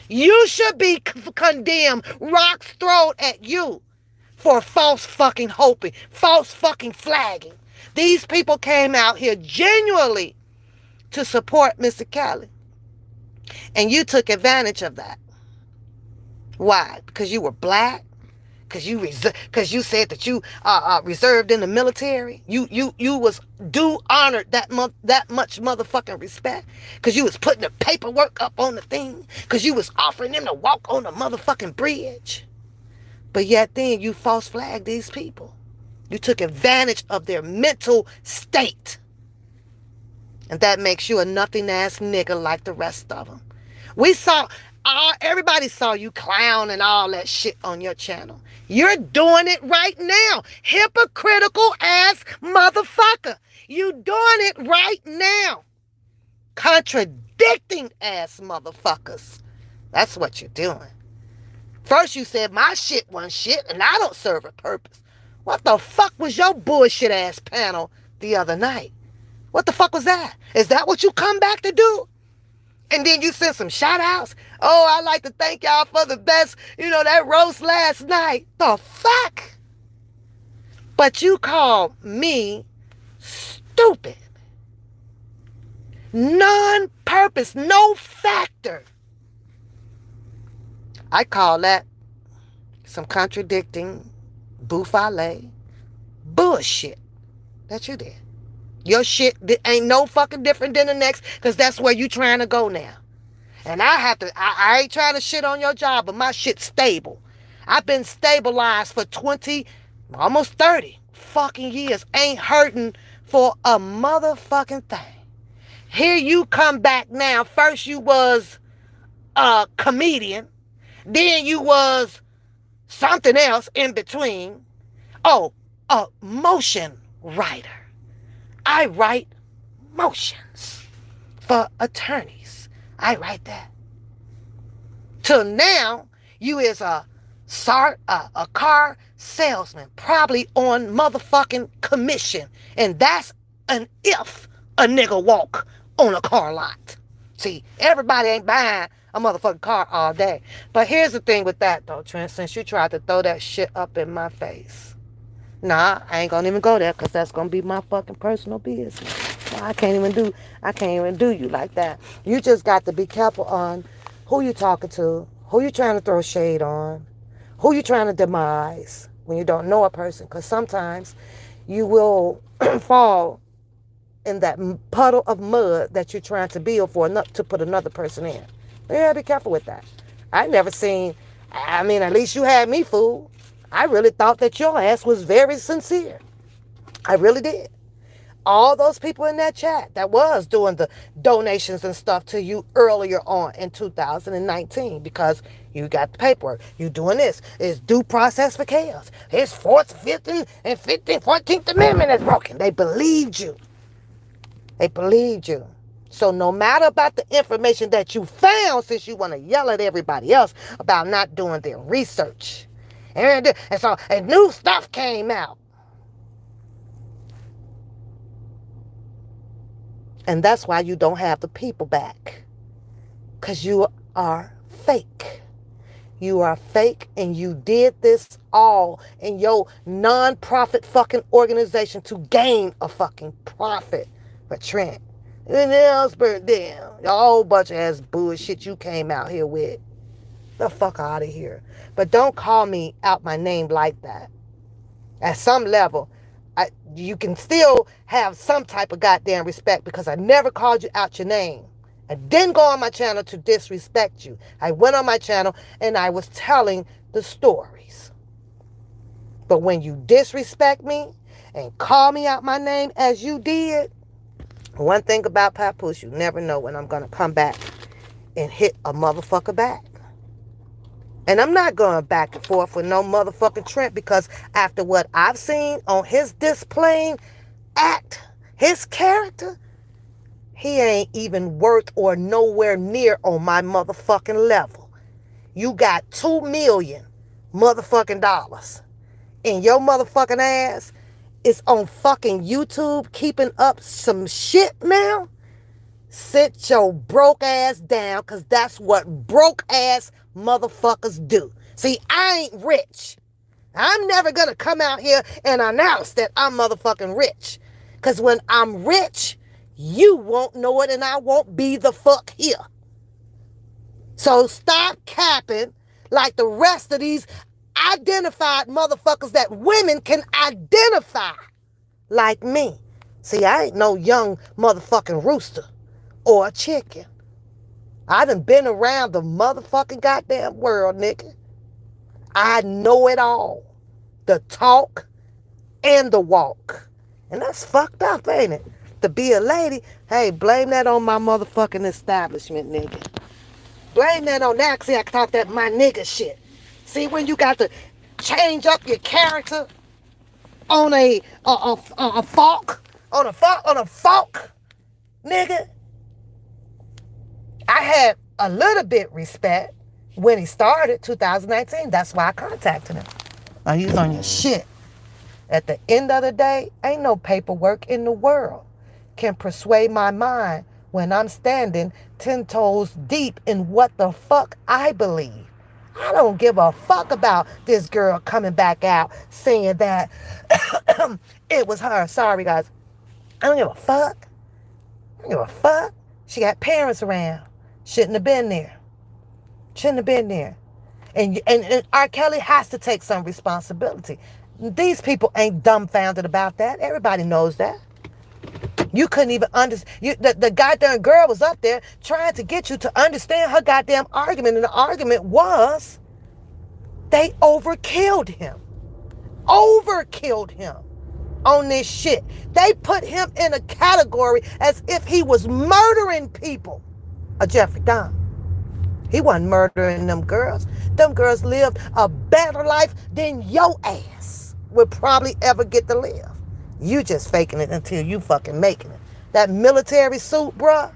You should be condemned, rocks thrown at you for false fucking hoping, false fucking flagging. These people came out here genuinely to support Mr. Kelly. And you took advantage of that. Why? Because you were black? Because you said that you reserved in the military? You was due honored that much motherfucking respect? Because you was putting the paperwork up on the thing? Because you was offering them to walk on the motherfucking bridge? But yet then you false flagged these people. You took advantage of their mental state. And that makes you a nothing ass nigga like the rest of them. Everybody saw you clown and all that shit on your channel. You're doing it right now. Hypocritical ass motherfucker. You doing it right now. Contradicting ass motherfuckers. That's what you're doing. First you said my shit wasn't shit and I don't serve a purpose. What the fuck was your bullshit ass panel the other night? What the fuck was that? Is that what you come back to do? And then you sent some shout outs. Oh, I'd like to thank y'all for the best, that roast last night. The fuck? But you call me stupid. Non-purpose, no factor. I call that some contradicting buffale bullshit that you did. Your shit ain't no fucking different than the next, because that's where you trying to go now. And I ain't trying to shit on your job, but my shit's stable. I've been stabilized for 20, almost 30 fucking years. Ain't hurting for a motherfucking thing. Here you come back now. First you was a comedian. Then you was something else in between. Oh, a motion writer. I write motions for attorneys. I write that. Till now, you is a car salesman, probably on motherfucking commission. And that's an if a nigga walk on a car lot. See, everybody ain't buying a motherfucking car all day. But here's the thing with that, though, Trent, since you tried to throw that shit up in my face. Nah, I ain't gonna even go there, because that's gonna be my fucking personal business. I can't even do you like that. You just got to be careful on who you talking to, who you trying to throw shade on, who you trying to demise when you don't know a person. Because sometimes you will fall in that puddle of mud that you're trying to build to put another person in. Yeah, be careful with that. I never seen, at least you had me fooled. I really thought that your ass was very sincere. I really did. All those people in that chat that was doing the donations and stuff to you earlier on in 2019, because you got the paperwork. You doing this. It's due process for chaos. His 4th, 5th, and 15th, 14th Amendment is broken. They believed you. They believed you. So no matter about the information that you found, since you want to yell at everybody else about not doing their research, and new stuff came out. And that's why you don't have the people back. Because you are fake. You are fake, and you did this all in your non-profit fucking organization to gain a fucking profit for Trent. And else burnt down. A whole bunch of ass bullshit you came out here with. The fuck out of here. But don't call me out my name like that. At some level, you can still have some type of goddamn respect, because I never called you out your name. I didn't go on my channel to disrespect you. I went on my channel and I was telling the stories. But when you disrespect me and call me out my name as you did, one thing about Papoose, you never know when I'm going to come back and hit a motherfucker back. And I'm not going back and forth with no motherfucking Trent, because after what I've seen on his displaying act, his character, he ain't even worth or nowhere near on my motherfucking level. You got $2 million motherfucking dollars, and your motherfucking ass is on fucking YouTube keeping up some shit now. Sit your broke ass down, because that's what broke ass motherfuckers do. See, I ain't rich. I'm never going to come out here and announce that I'm motherfucking rich. Because when I'm rich, you won't know it, and I won't be the fuck here. So stop capping like the rest of these identified motherfuckers that women can identify like me. See, I ain't no young motherfucking rooster or a chicken. I done been around the motherfucking goddamn world, nigga. I know it all. The talk and the walk. And that's fucked up, ain't it? To be a lady, hey, blame that on my motherfucking establishment, nigga. Blame that on that. See, I talk that my nigga shit. See, when you got to change up your character on a fork, on a fork, nigga. I had a little bit respect when he started 2019. That's why I contacted him. Now, he's on your shit. At the end of the day, ain't no paperwork in the world can persuade my mind when I'm standing 10 toes deep in what the fuck I believe. I don't give a fuck about this girl coming back out saying that it was her. Sorry, guys. I don't give a fuck. I don't give a fuck. She got parents around. Shouldn't have been there. Shouldn't have been there. And R. Kelly has to take some responsibility. These people ain't dumbfounded about that. Everybody knows that. You couldn't even understand. The goddamn girl was up there trying to get you to understand her goddamn argument. And the argument was they overkilled him. Overkilled him on this shit. They put him in a category as if he was murdering people. A Jeffrey Dahmer. He wasn't murdering them girls. Them girls lived a better life than your ass would probably ever get to live. You just faking it until you fucking making it. That military suit, bruh.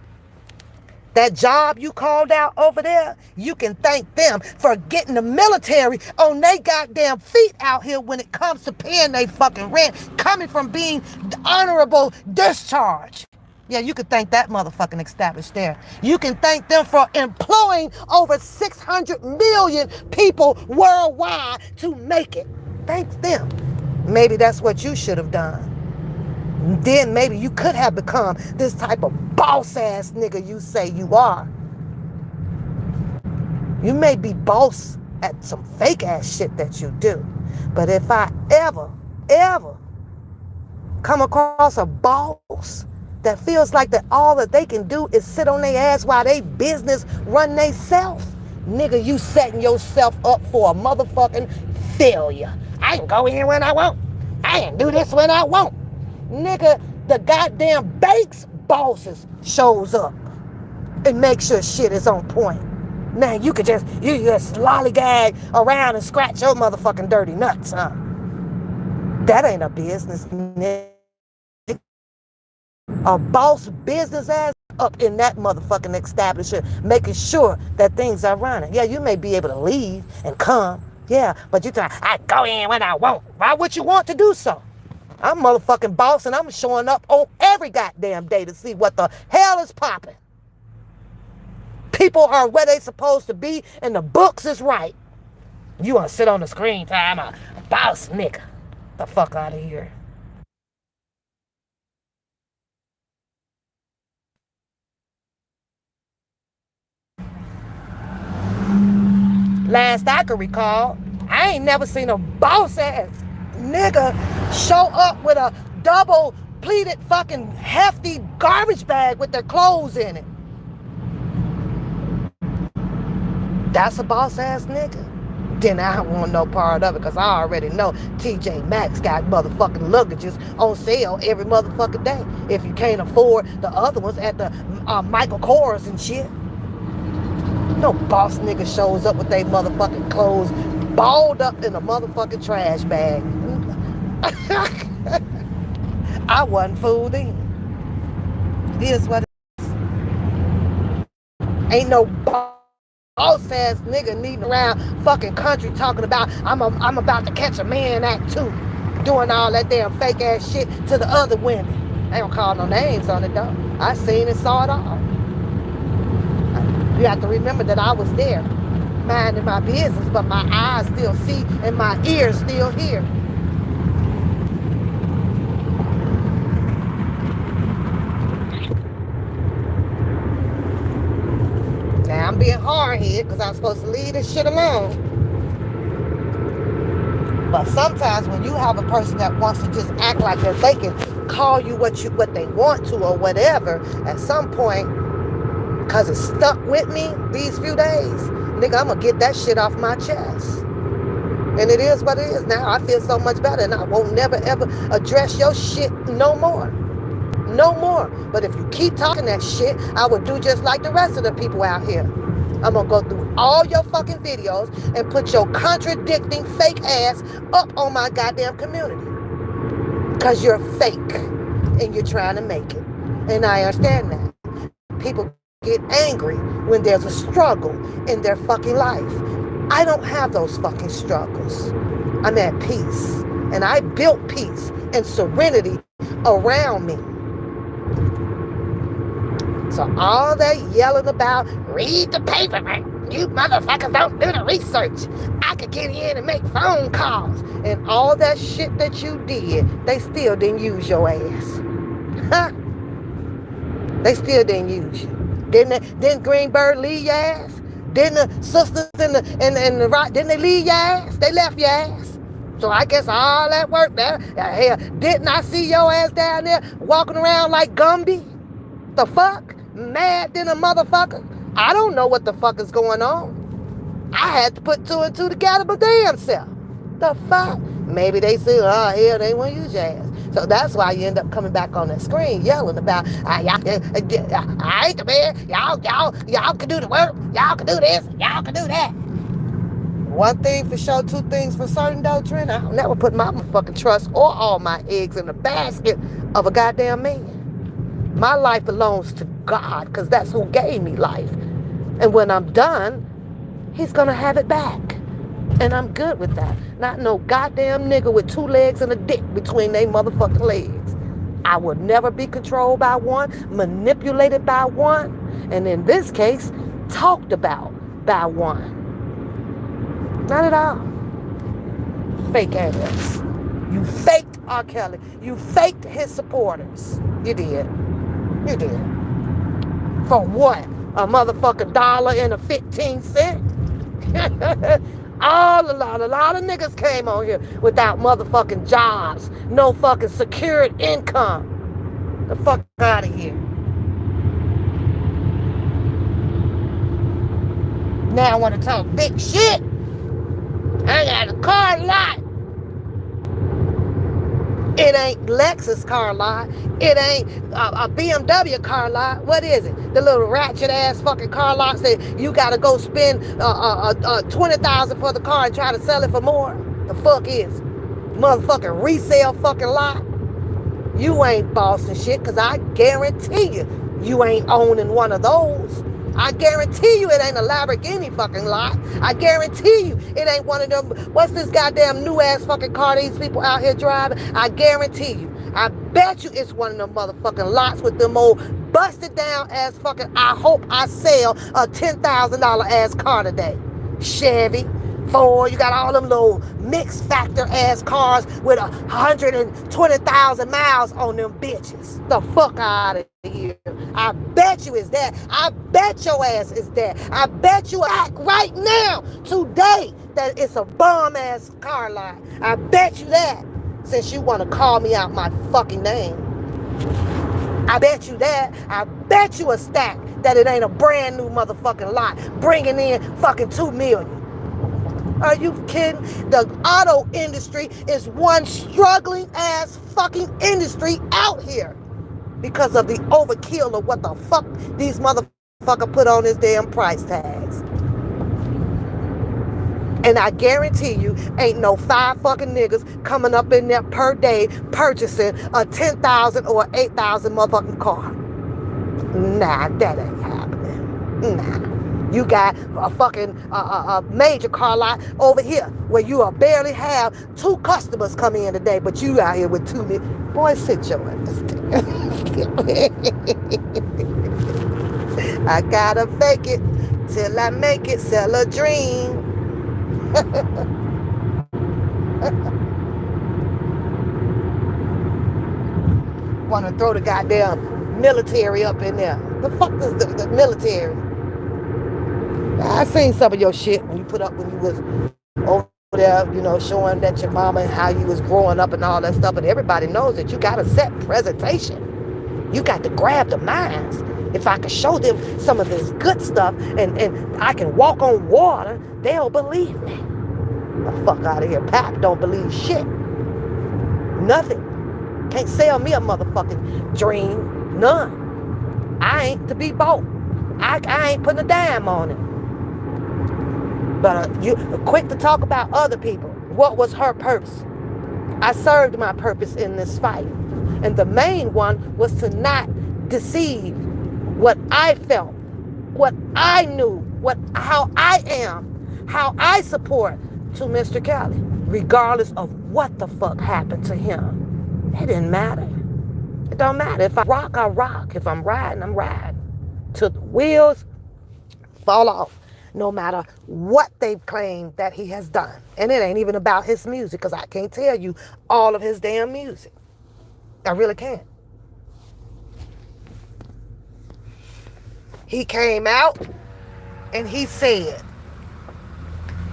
That job you called out over there, you can thank them for getting the military on their goddamn feet out here when it comes to paying their fucking rent, coming from being honorable discharge. Yeah, you can thank that motherfucking established there. You can thank them for employing over 600 million people worldwide to make it. Thank them. Maybe that's what you should have done. Then maybe you could have become this type of boss-ass nigga you say you are. You may be boss at some fake-ass shit that you do. But if I ever come across a boss that feels like that all that they can do is sit on their ass while they business run they self, nigga, you setting yourself up for a motherfucking failure. I can go here when I want. I can do this when I want. Nigga, the goddamn Banks bosses shows up and make sure shit is on point. Now you just lollygag around and scratch your motherfucking dirty nuts, huh? That ain't a business, nigga. A boss business ass up in that motherfucking establishment, making sure that things are running. Yeah, you may be able to leave and come. Yeah, but you try, I go in when I want. Why would you want to do so? I'm motherfucking boss and I'm showing up on every goddamn day to see what the hell is popping. People are where they supposed to be and the books is right. You want to sit on the screen time, a boss nigga. The fuck out of here. Last I could recall, I ain't never seen a boss ass nigga show up with a double pleated fucking hefty garbage bag with their clothes in it. That's a boss ass nigga. Then I don't want no part of it because I already know TJ Maxx got motherfucking luggages on sale every motherfucking day. If you can't afford the other ones at the Michael Kors and shit. No boss nigga shows up with they motherfucking clothes balled up in a motherfucking trash bag. I wasn't fooled in. It is what it is. Ain't no boss ass nigga needing around fucking country talking about I'm about to catch a man at 2. Doing all that damn fake ass shit to the other women. I ain't gonna call no names on it though. I seen and saw it all. You have to remember that I was there, minding my business, but my eyes still see and my ears still hear. Now I'm being hard-headed because I'm supposed to leave this shit alone. But sometimes when you have a person that wants to just act like that they can call you what they want to or whatever, at some point, because it stuck with me these few days, nigga, I'm going to get that shit off my chest. And it is what it is now. I feel so much better and I won't never ever address your shit no more. No more. But if you keep talking that shit, I would do just like the rest of the people out here. I'm going to go through all your fucking videos and put your contradicting fake ass up on my goddamn community. Because you're fake and you're trying to make it. And I understand that. People get angry when there's a struggle in their fucking life. I don't have those fucking struggles. I'm at peace. And I built peace and serenity around me. So all that yelling about, read the paper, man. You motherfuckers don't do the research. I could get in and make phone calls. And all that shit that you did, they still didn't use your ass. Huh? They still didn't use you. Didn't Greenberg leave your ass? Didn't the sisters and the right, didn't they leave your ass? They left your ass. So I guess all that work there. Hell, didn't I see your ass down there walking around like Gumby? The fuck? Mad than a motherfucker? I don't know what the fuck is going on. I had to put 2 and 2 together my damn self. The fuck? Maybe they said, oh hell, they won't use your ass. So that's why you end up coming back on that screen yelling about, I ain't the man, y'all can do the work, y'all can do this, y'all can do that. One thing for sure, 2 things for certain though, Trent, I'll never put my motherfucking trust or all my eggs in the basket of a goddamn man. My life belongs to God because that's who gave me life. And when I'm done, he's gonna have it back. And I'm good with that. Not no goddamn nigga with 2 legs and a dick between they motherfucking legs. I will never be controlled by one, manipulated by one, and in this case, talked about by one. Not at all. Fake ass. You faked R. Kelly. You faked his supporters. You did. You did. For what? A motherfucking $1.15? A lot of niggas came on here without motherfucking jobs. No fucking secured income. The fuck out of here. Now I want to talk big shit. I got a car lot. It ain't Lexus car lot. It ain't a BMW car lot. What is it? The little ratchet ass fucking car lot that you gotta go spend $20,000 for the car and try to sell it for more. The fuck is motherfucking resale fucking lot. You ain't bossing shit, cause I guarantee you You ain't owning one of those. I guarantee you it ain't a Lamborghini fucking lot. I guarantee you it ain't one of them. What's this goddamn new ass fucking car these people out here driving? I guarantee you. I bet you it's one of them motherfucking lots with them old busted down ass fucking. I hope I sell a $10,000 ass car today. Chevy, Ford, you got all them little mixed factor ass cars with 120,000 miles on them bitches. The fuck out of here. I bet you is that. I bet your ass is that. I bet you act right now, today, that it's a bum ass car lot. I bet you that. Since you want to call me out my fucking name. I bet you that. I bet you a stack that it ain't a brand new motherfucking lot bringing in fucking 2 million. Are you kidding? The auto industry is one struggling ass fucking industry out here because of the overkill of what the fuck these motherfuckers put on this damn price tags. And I guarantee you, ain't no 5 fucking niggas coming up in there per day purchasing a 10,000 or 8,000 motherfucking car. Nah, that ain't happening. Nah. You got a fucking a major car lot over here where you barely have 2 customers come in today, but you out here with 2 million. Boy, sit your ass down. I gotta fake it till I make it, sell a dream. Want to throw the goddamn military up in there. The fuck is the military? I seen some of your shit when you put up when you was over there, you know, showing that your mama and how you was growing up and all that stuff. And everybody knows that you got a set presentation. You got to grab the minds. If I can show them some of this good stuff and I can walk on water, they'll believe me. The fuck out of here. Pap don't believe shit. Nothing. Can't sell me a motherfucking dream. None. I ain't to be bought. I ain't putting a dime on it. But you quick to talk about other people. What was her purpose? I served my purpose in this fight. And the main one was to not deceive what I felt, what I knew, how I am, how I support to Mr. Kelly, regardless of what the fuck happened to him. It didn't matter. It don't matter. If I rock, I rock. If I'm riding, I'm riding. Till the wheels fall off. No matter what they've claimed that he has done. And it ain't even about his music, because I can't tell you all of his damn music. I really can't. He came out and he said,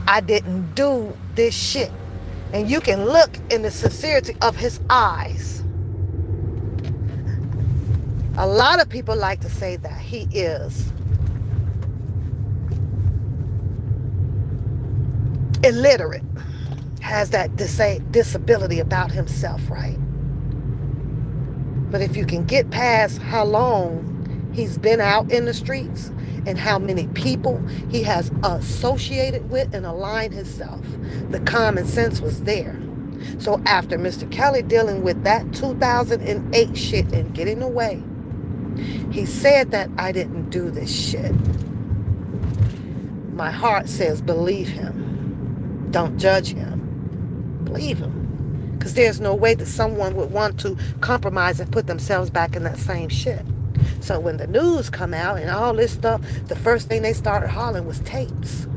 I didn't do this shit. And you can look in the sincerity of his eyes. A lot of people like to say that he is illiterate, has that disability about himself, right? But if you can get past how long he's been out in the streets and how many people he has associated with and aligned himself, the common sense was there. So after Mr. Kelly dealing with that 2008 shit and getting away, he said that I didn't do this shit. My heart says believe him. Don't judge him. Believe him. Because there's no way that someone would want to compromise and put themselves back in that same shit. So when the news come out and all this stuff, the first thing they started hollering was tapes.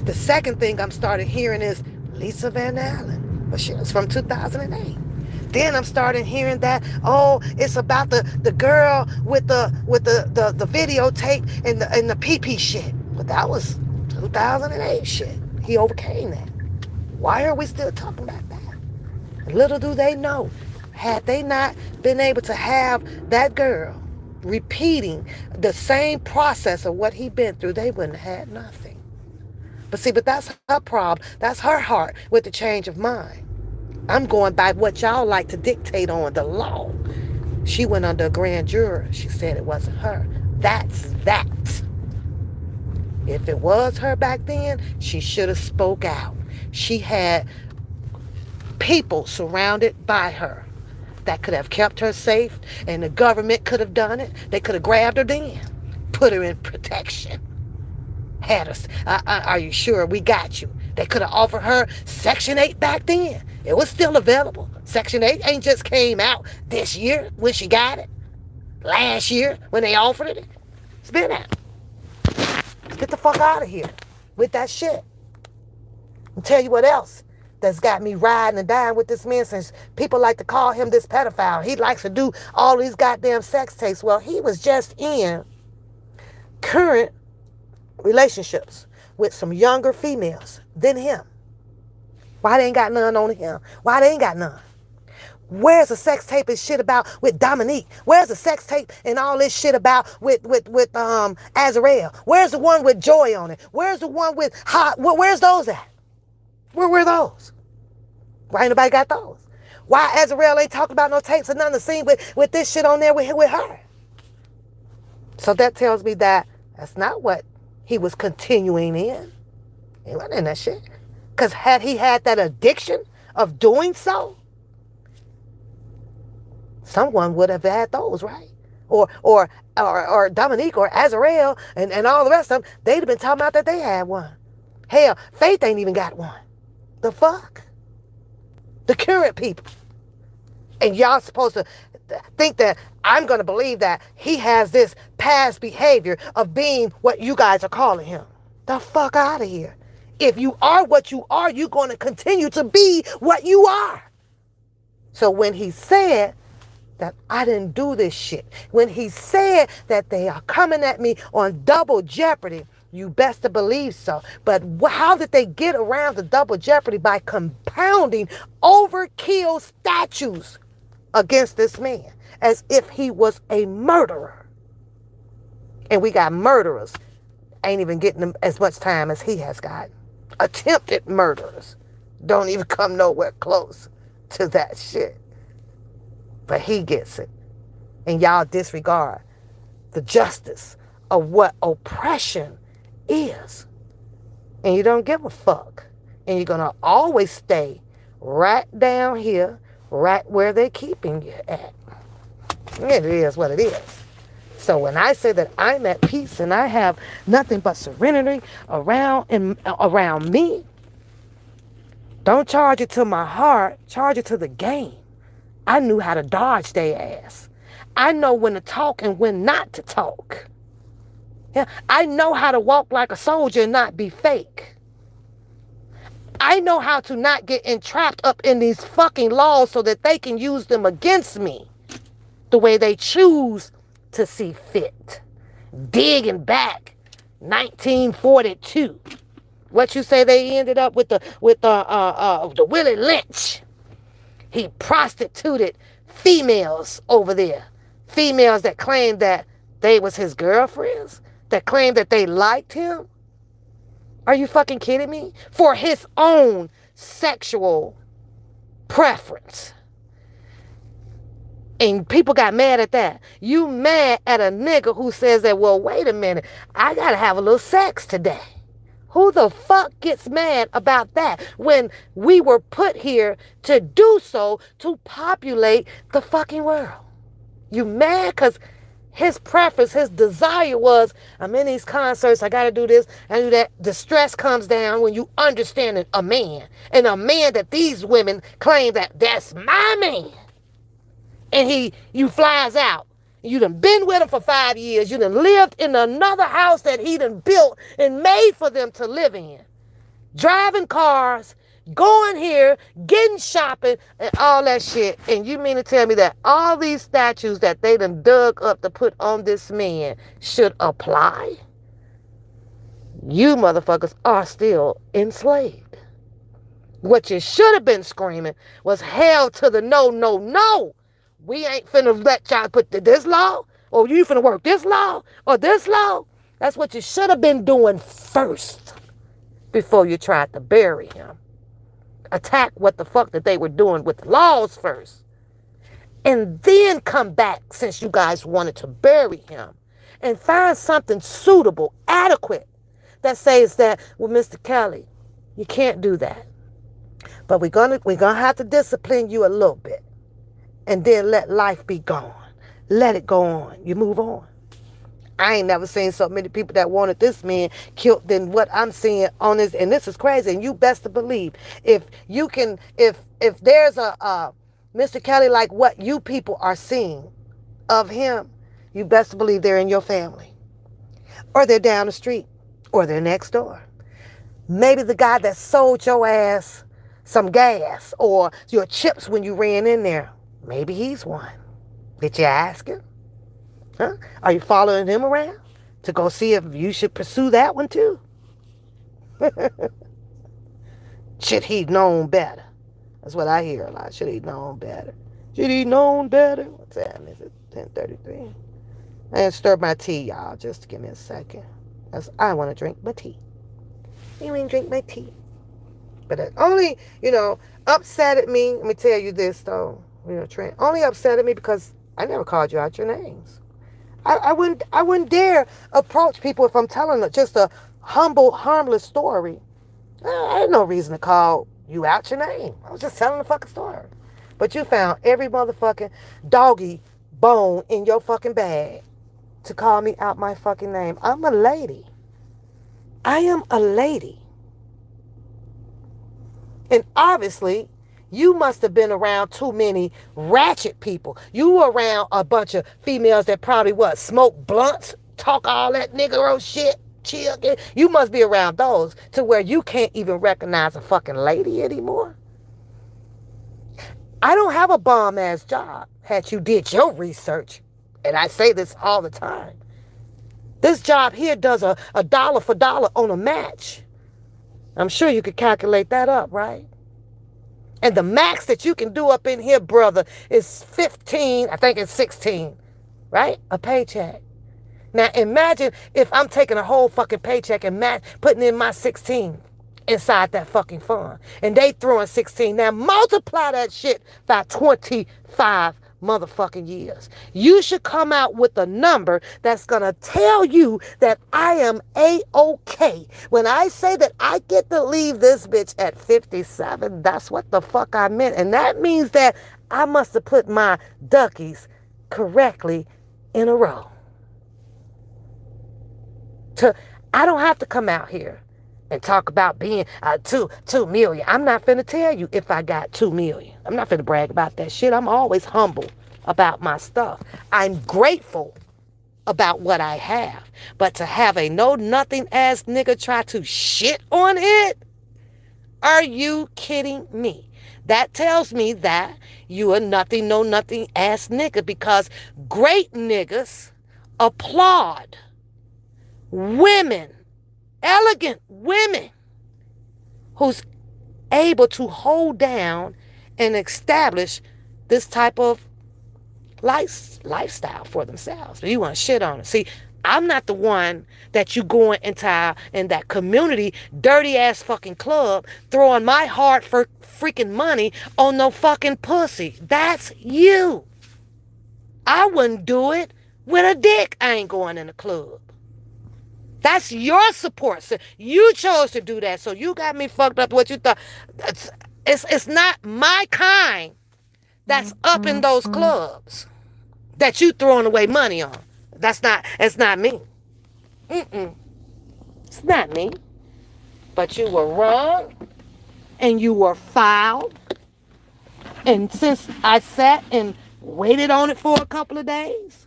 The second thing I'm started hearing is Lisa Van Allen. Well, shit, it's from 2008. Then I'm starting hearing that, oh, it's about the girl with the videotape and the pee-pee shit. But that was 2008 shit. He overcame that. Why are we still talking about that? Little do they know, had they not been able to have that girl repeating the same process of what he'd been through, they wouldn't have had nothing. But see, that's her problem. That's her heart with the change of mind. I'm going by what y'all like to dictate on, the law. She went under a grand jury. She said it wasn't her. That's that. If it was her back then, she should have spoke out. She had people surrounded by her that could have kept her safe, and the government could have done it. They could have grabbed her then, put her in protection. Had us. Are you sure? We got you. They could have offered her Section 8 back then. It was still available. Section 8 ain't just came out this year when she got it. Last year when they offered it. It's been out. Let's get the fuck out of here with that shit. I'll tell you what else that's got me riding and dying with this man, since people like to call him this pedophile. He likes to do all these goddamn sex tapes. Well, he was just in current relationships with some younger females than him. Why they ain't got none on him? Why they ain't got none? Where's the sex tape and shit about with Dominique? Where's the sex tape and all this shit about with Azrael? Where's the one with Joy on it? Where's the one with Hot? Where's those at? Where were those? Why ain't nobody got those? Why Azrael ain't talking about no tapes or nothing to see with this shit on there with her? So that tells me that that's not what he was continuing in. He wasn't in that shit. Because had he had that addiction of doing so, someone would have had those, right? Or Dominique or Azrael and all the rest of them, they'd have been talking about that they had one. Hell, Faith ain't even got one. The fuck? The current people. And y'all supposed to think that I'm going to believe that he has this past behavior of being what you guys are calling him. The fuck out of here. If you are what you are, you're going to continue to be what you are. So when he said that I didn't do this shit, when he said that they are coming at me on double jeopardy, you best to believe so. But how did they get around the double jeopardy? By compounding overkill statutes against this man as if he was a murderer. And we got murderers ain't even getting as much time as he has gotten. Attempted murderers don't even come nowhere close to that shit. But he gets it. And y'all disregard the justice of what oppression is. And you don't give a fuck. And you're going to always stay right down here, right where they're keeping you at. It is what it is. So when I say that I'm at peace and I have nothing but serenity around me, don't charge it to my heart, charge it to the game. I knew how to dodge their ass. I know when to talk and when not to talk. Yeah, I know how to walk like a soldier and not be fake. I know how to not get entrapped up in these fucking laws so that they can use them against me the way they choose to see fit. Digging back 1942. What you say they ended up with the Willie Lynch. He prostituted females over there. Females that claimed that they was his girlfriends, that claimed that they liked him. Are you fucking kidding me? For his own sexual preference. And people got mad at that. You mad at a nigga who says that, well, wait a minute, I gotta have a little sex today. Who the fuck gets mad about that when we were put here to do so to populate the fucking world? You mad because his preference, his desire was, I'm in these concerts, I gotta do this, I do that. The stress comes down when you understand a man. And a man that these women claim that that's my man. And you flies out. You done been with him for 5 years. You done lived in another house that he done built and made for them to live in. Driving cars, going here, getting shopping, and all that shit. And you mean to tell me that all these statues that they done dug up to put on this man should apply? You motherfuckers are still enslaved. What you should have been screaming was hell to the no, no, no. We ain't finna let y'all put this law, or you finna work this law, or this law. That's what you should have been doing first before you tried to bury him. Attack what the fuck that they were doing with the laws first. And then come back, since you guys wanted to bury him, and find something suitable, adequate, that says that, well, Mr. Kelly, you can't do that. But we're gonna have to discipline you a little bit. and then let life be gone. Let it go on. You move on. I ain't never seen so many people that wanted this man killed than what I'm seeing on this. And this is crazy. And you best to believe if you can, if there's a Mr. Kelly like what you people are seeing of him, you best to believe they're in your family, or they're down the street, or they're next door. Maybe the guy that sold your ass some gas or your chips when you ran in there. Maybe he's one. Did you ask him? Huh? Are you following him around to go see if you should pursue that one too? Should he known better? That's what I hear a lot. Should he known better? Should he known better? What time is it? 10:33. I didn't stir my tea, y'all. Just give me a second. I want to drink my tea. You ain't drink my tea. But it only, upset at me. Let me tell you this, though. Trent. Only upset at me because I never called you out your names. I wouldn't dare approach people if I'm telling just a humble, harmless story. I had no reason to call you out your name. I was just telling a fucking story. But you found every motherfucking doggy bone in your fucking bag to call me out my fucking name. I'm a lady. I am a lady. And obviously, you must have been around too many ratchet people. You were around a bunch of females that probably smoke blunts, talk all that niggero shit, chill. You must be around those to where you can't even recognize a fucking lady anymore. I don't have a bomb ass job had you did your research. And I say this all the time. This job here does a dollar for dollar on a match. I'm sure you could calculate that up, right? And the max that you can do up in here, brother, is 15, I think it's 16, right? A paycheck. Now imagine if I'm taking a whole fucking paycheck and putting in my 16 inside that fucking fund. And they throwing 16. Now multiply that shit by 25 motherfucking years. You should come out with a number that's gonna tell you that I am A-OK. When I say that I get to leave this bitch at 57, that's what the fuck I meant. And that means that I must have put my duckies correctly in a row. I don't have to come out here and talk about being 2 million. I'm not finna tell you if I got 2 million. I'm not finna brag about that shit. I'm always humble about my stuff. I'm grateful about what I have. But to have a know-nothing ass nigga try to shit on it? Are you kidding me? That tells me that you a nothing, know-nothing ass nigga, because great niggas applaud women, elegant women who's able to hold down and establish this type of lifestyle for themselves. But you want to shit on it. See, I'm not the one that you going into in that community dirty ass fucking club throwing my hard for freaking money on no fucking pussy. That's you. I wouldn't do it with a dick. I ain't going in the club. That's your support. So you chose to do that. So you got me fucked up what you thought. It's not my kind that's up in those clubs that you throwing away money on. It's not me. It's not me. But you were wrong and you were foul. And since I sat and waited on it for a couple of days,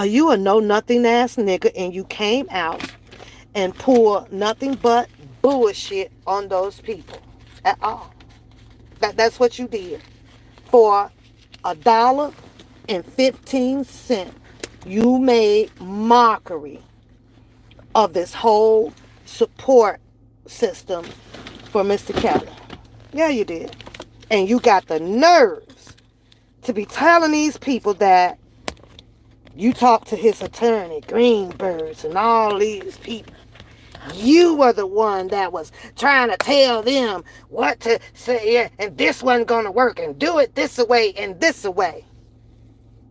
you a know-nothing ass nigga, and you came out and poured nothing but bullshit on those people at all. That's what you did. For $1.15, you made mockery of this whole support system for Mr. Kelly. Yeah, you did. And you got the nerves to be telling these people that you talked to his attorney, Greenbergs, and all these people. You were the one that was trying to tell them what to say, and this wasn't going to work, and do it this way and this way.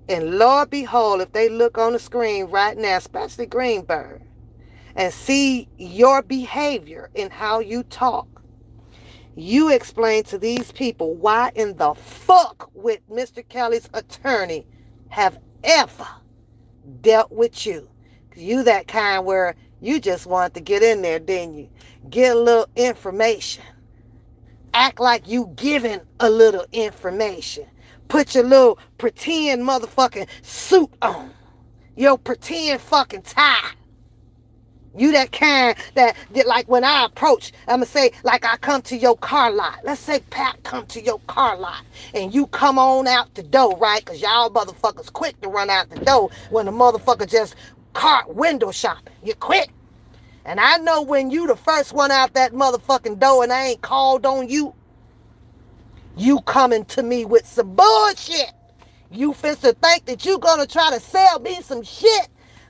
And Lord behold, if they look on the screen right now, especially Greenberg, and see your behavior and how you talk, You explain to these people why in the fuck would Mr. Kelly's attorney have ever dealt with you. You that kind where you just wanted to get in there, didn't you? Get a little information. Act like you giving a little information. Put your little pretend motherfucking suit on. Your pretend fucking tie. You that kind that like when I approach, I'ma say like I come to your car lot. Let's say Pat come to your car lot and you come on out the door, right? Cause y'all motherfuckers quick to run out the door when the motherfucker just car window shopping. You quick. And I know when you the first one out that motherfucking door and I ain't called on you, you coming to me with some bullshit. You finna think that you gonna try to sell me some shit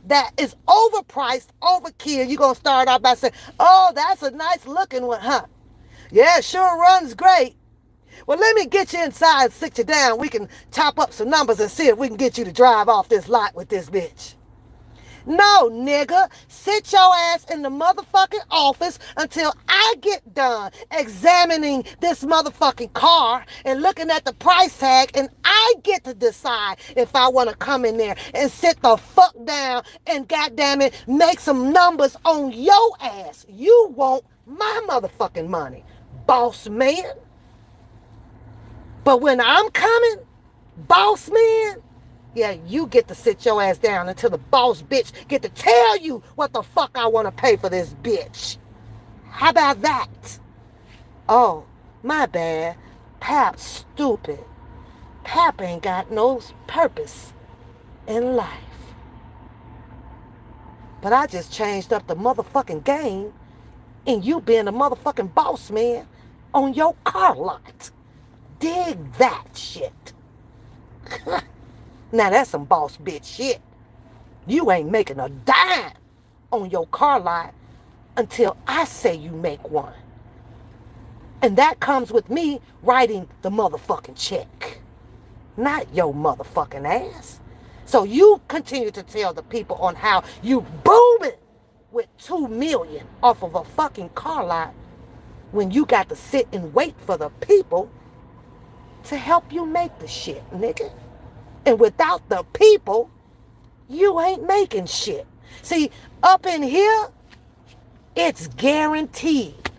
that is overpriced, overkill. You gonna start out by saying, oh, that's a nice looking one, huh? Yeah, sure runs great. Well, let me get you inside and sit you down. We can chop up some numbers and see if we can get you to drive off this lot with this bitch. No, nigga. Sit your ass in the motherfucking office until I get done examining this motherfucking car and looking at the price tag, and I get to decide if I want to come in there and sit the fuck down and goddamn it make some numbers on your ass. You want my motherfucking money, boss man. But when I'm coming, boss man, yeah, you get to sit your ass down until the boss bitch get to tell you what the fuck I want to pay for this bitch. How about that? Oh, my bad. Pap's stupid. Pap ain't got no purpose in life. But I just changed up the motherfucking game and you being a motherfucking boss man on your car lot. Dig that shit. Now that's some boss bitch shit. You ain't making a dime on your car lot until I say you make one. And that comes with me writing the motherfucking check. Not your motherfucking ass. So you continue to tell the people on how you booming with $2 million off of a fucking car lot when you got to sit and wait for the people to help you make the shit, nigga. And without the people, you ain't making shit. See, up in here, it's guaranteed.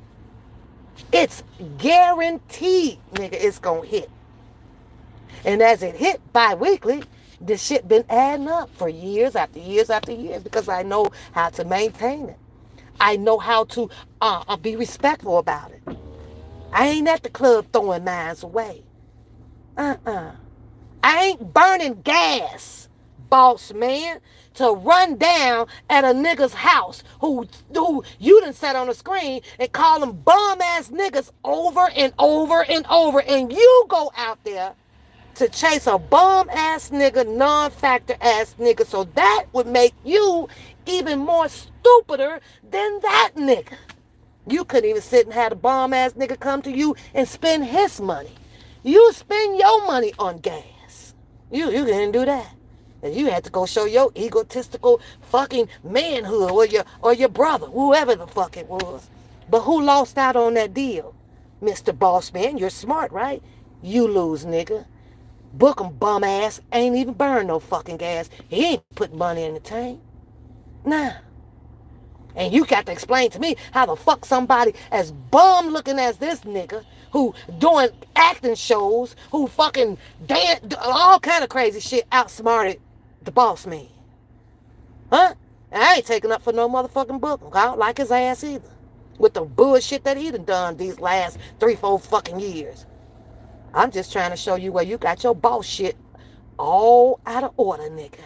It's guaranteed, nigga, it's gonna hit. And as it hit bi-weekly, this shit been adding up for years after years after years because I know how to maintain it. I know how to be respectful about it. I ain't at the club throwing mines away. I ain't burning gas, boss man, to run down at a nigga's house who you done sat on the screen and call them bum ass niggas over and over and over, and you go out there to chase a bum ass nigga, non-factor ass nigga, so that would make you even more stupider than that nigga. You couldn't even sit and have a bum ass nigga come to you and spend his money. You spend your money on gas. You didn't do that. And you had to go show your egotistical fucking manhood or your brother, whoever the fuck it was. But who lost out on that deal? Mr. Boss Man, you're smart, right? You lose, nigga. Bookham bum ass ain't even burn no fucking gas. He ain't put money in the tank. Nah. And you got to explain to me how the fuck somebody as bum looking as this nigga who doing acting shows, who fucking dance, all kind of crazy shit outsmarted the boss man. Huh? And I ain't taking up for no motherfucking book. I don't like his ass either. With the bullshit that he done these last 3-4 fucking years. I'm just trying to show you where you got your boss shit all out of order, nigga.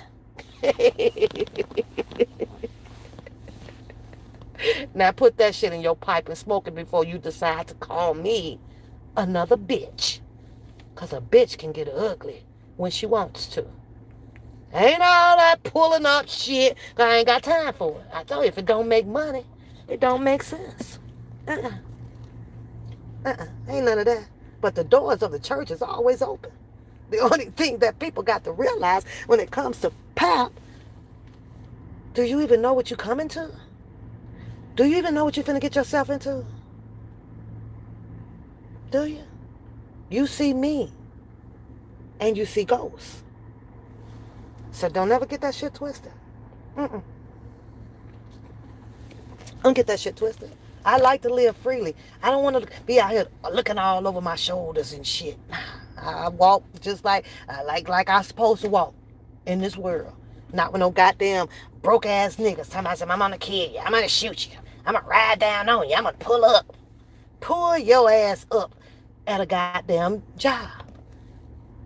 Now put that shit in your pipe and smoke it before you decide to call me another bitch. Because a bitch can get ugly when she wants to. Ain't all that pulling up shit. I ain't got time for it. I tell you, if it don't make money, it don't make sense. Ain't none of that. But the doors of the church is always open. The only thing that people got to realize when it comes to pap, do you even know what you're coming to? Do you even know what you're finna get yourself into? Do you? You see me and you see ghosts. So don't ever get that shit twisted. Mm-mm. Don't get that shit twisted. I like to live freely. I don't want to be out here looking all over my shoulders and shit. I walk just like I'm supposed to walk in this world. Not with no goddamn broke ass niggas. Somebody say, I'm gonna kill you. I'm gonna shoot you. I'm gonna ride down on you. I'm gonna pull up. Pull your ass up at a goddamn job.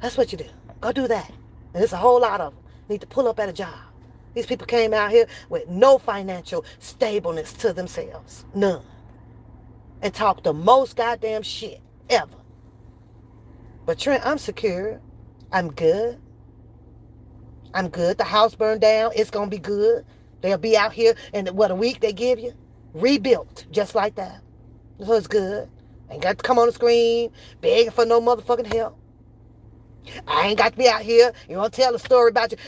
That's what you do. Go do that. And there's a whole lot of them need to pull up at a job. These people came out here with no financial stableness to themselves. None. And talk the most goddamn shit ever. But Trent, I'm secure. I'm good. I'm good. The house burned down. It's going to be good. They'll be out here in what, a week they give you? Rebuilt. Just like that. So it's good. Ain't got to come on the screen begging for no motherfucking help. I ain't got to be out here. You want to tell a story about you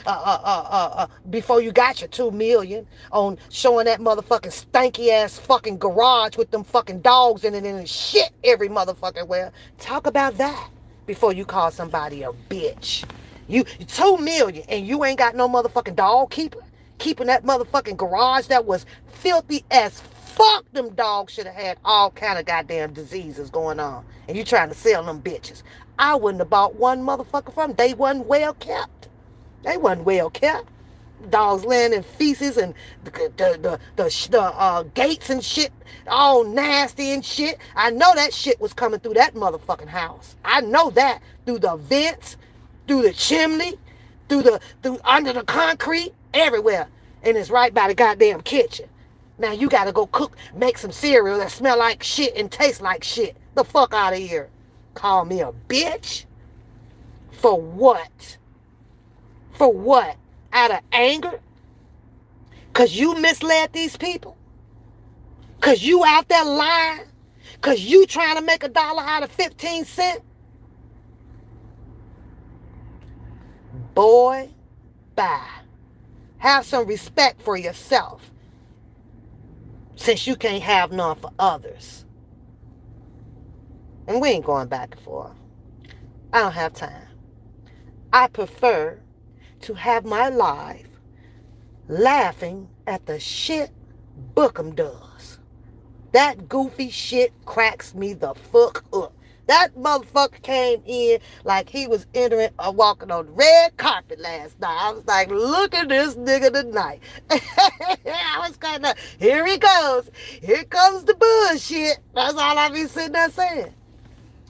before you got your 2 million on showing that motherfucking stanky ass fucking garage with them fucking dogs in it and shit every motherfucking where. Talk about that before you call somebody a bitch. You 2 million and you ain't got no motherfucking dog keeping that motherfucking garage that was filthy as fuck. Them dogs should have had all kind of goddamn diseases going on, and you trying to sell them bitches. I wouldn't have bought one motherfucker from them. They wasn't well kept. They wasn't well kept. Dogs laying in feces and the gates and shit all nasty and shit. I know that shit was coming through that motherfucking house. I know that through the vents, through the chimney, through under the concrete, everywhere. And it's right by the goddamn kitchen. Now you gotta go make some cereal that smell like shit and taste like shit. The fuck out of here. Call me a bitch? For what? For what? Out of anger? Cause you misled these people? Cause you out there lying? Cause you trying to make $1 out of 15 cents? Boy, bye. Have some respect for yourself, since you can't have none for others. And we ain't going back and forth. I don't have time. I prefer to have my life laughing at the shit Bookham does. That goofy shit cracks me the fuck up. That motherfucker came in like he was walking on the red carpet last night. I was like, look at this nigga tonight. I was kind of, here he goes. Here comes the bullshit. That's all I be sitting there saying.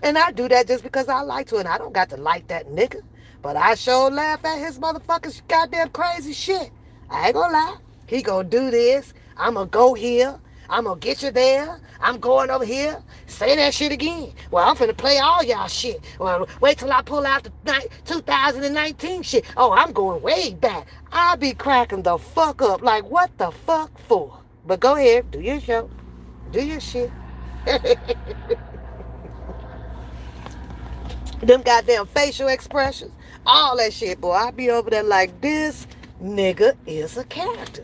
And I do that just because I like to, and I don't got to like that nigga. But I sure laugh at his motherfucking goddamn crazy shit. I ain't gonna lie. He gonna do this. I'm gonna go here. I'm gonna get you there. I'm going over here. Say that shit again. Well, I'm finna play all y'all shit. Well, wait till I pull out the 2019 shit. Oh, I'm going way back. I'll be cracking the fuck up. Like, what the fuck for? But go ahead. Do your show. Do your shit. Them goddamn facial expressions. All that shit, boy. I be over there like, this nigga is a character.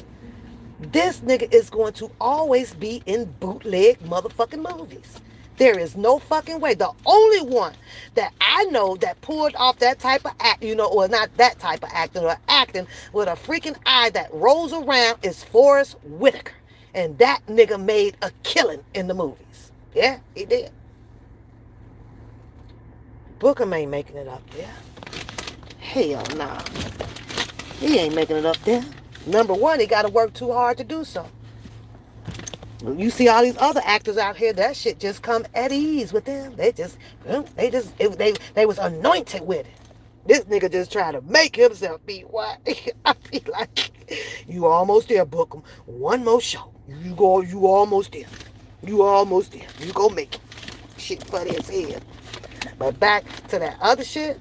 This nigga is going to always be in bootleg motherfucking movies. There is no fucking way. The only one that I know that pulled off that type of act, or not that type of acting, or acting with a freaking eye that rolls around is Forrest Whitaker. And that nigga made a killing in the movies. Yeah, he did. Bookham ain't making it up there. Hell nah. He ain't making it up there. Number one, he got to work too hard to do so. You see all these other actors out here, that shit just come at ease with them. They was anointed with it. This nigga just trying to make himself be what? I be like, you almost there, Bookham. One more show. You almost there. You almost there. You go make it. Shit funny as hell. But back to that other shit,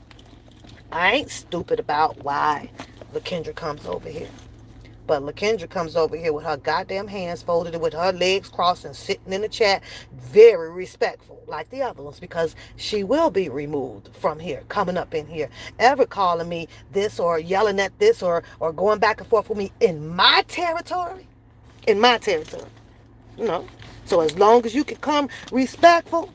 I ain't stupid about why LaKendra comes over here. But LaKendra comes over here with her goddamn hands folded and with her legs crossed and sitting in the chat, very respectful, like the other ones, because she will be removed from here, coming up in here, ever calling me this or yelling at this or going back and forth with me in my territory. In my territory. So as long as you can come respectful,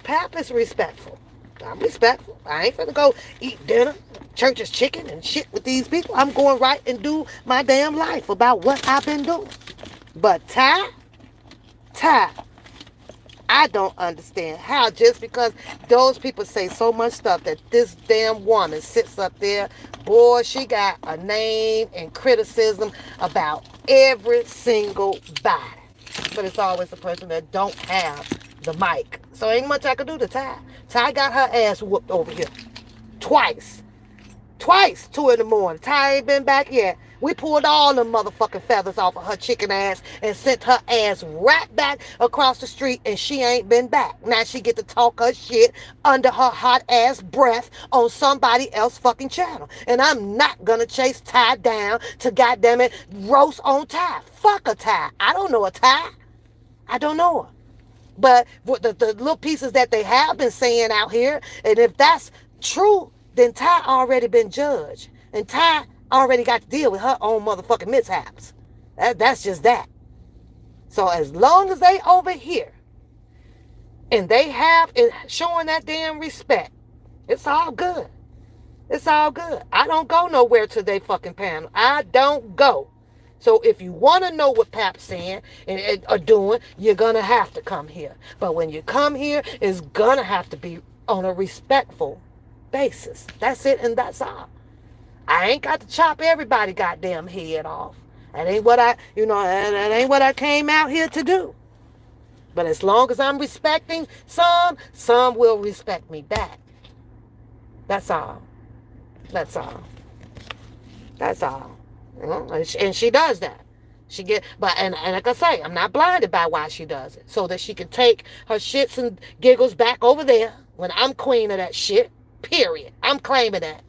Pap is respectful. I'm respectful. I ain't finna go eat dinner, church's chicken and shit with these people. I'm going right and do my damn life about what I've been doing. But Ty, I don't understand how just because those people say so much stuff that this damn woman sits up there, boy, she got a name and criticism about every single body. But it's always the person that don't have the mic. So ain't much I can do to Ty. Ty got her ass whooped over here. Twice. Twice, 2 in the morning. Ty ain't been back yet. We pulled all the motherfucking feathers off of her chicken ass and sent her ass right back across the street, and she ain't been back. Now she get to talk her shit under her hot ass breath on somebody else fucking channel. And I'm not gonna chase Ty down to goddamn it roast on Ty. Fuck a Ty. I don't know a Ty. I don't know her. But the little pieces that they have been saying out here, and if that's true, then Ty already been judged. And Ty already got to deal with her own motherfucking mishaps. That's just that. So as long as they over here, and they have it showing that damn respect, it's all good. It's all good. I don't go nowhere to their fucking panel. I don't go. So if you want to know what Pap's saying and are doing, you're going to have to come here. But when you come here, it's going to have to be on a respectful basis. That's it, and that's all. I ain't got to chop everybody goddamn head off. That ain't what that ain't what I came out here to do. But as long as I'm respecting some will respect me back. That's all. That's all. That's all. You know? And she does that. And like I say, I'm not blinded by why she does it. So that she can take her shits and giggles back over there when I'm queen of that shit. Period. I'm claiming that.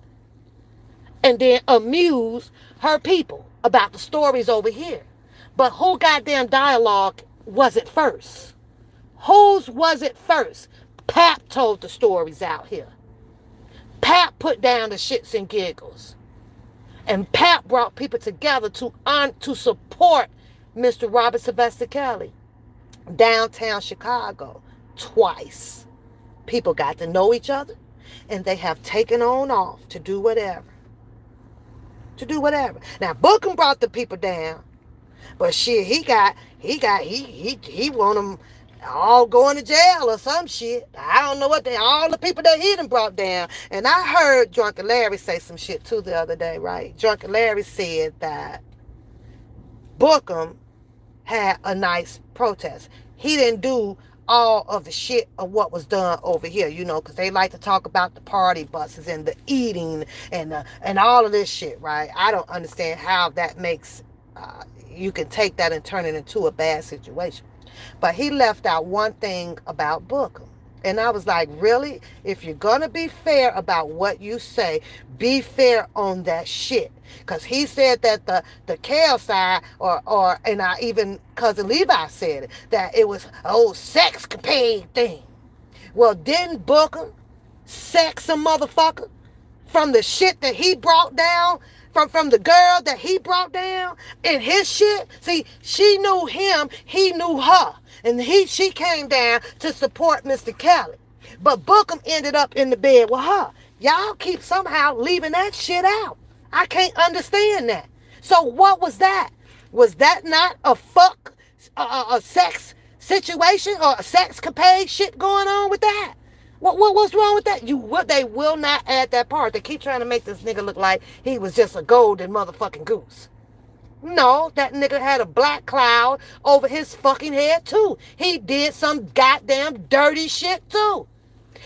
And then amuse her people about the stories over here. But who goddamn dialogue was it first? Whose was it first? Pap told the stories out here. Pap put down the shits and giggles. And Pap brought people together to support Mr. Robert Sylvester Kelly. Downtown Chicago. Twice. People got to know each other. And they have taken on off to do whatever. To do whatever. Now, Bookham brought the people down. But shit, he want them all going to jail or some shit. I don't know what all the people that he done brought down. And I heard Drunken Larry say some shit too the other day, right? Drunken Larry said that Bookham had a nice protest. He didn't do all of the shit of what was done over here, because they like to talk about the party buses and the eating and all of this shit, right? I don't understand how that makes you can take that and turn it into a bad situation. But he left out one thing about Bookham. And I was like, really? If you're going to be fair about what you say, be fair on that shit. Because he said that the Kale side, and even Cousin Levi said it, that it was an old sex capade thing. Well, didn't Bookham sex a motherfucker from the shit that he brought down? From the girl that he brought down in his shit? See, she knew him, he knew her. And she came down to support Mr. Kelly. But Bookham ended up in the bed with her. Y'all keep somehow leaving that shit out. I can't understand that. So what was that? Was that not a sex situation or a sex capade shit going on with that? What's wrong with that? They will not add that part. They keep trying to make this nigga look like he was just a golden motherfucking goose. No, that nigga had a black cloud over his fucking head too. He did some goddamn dirty shit too.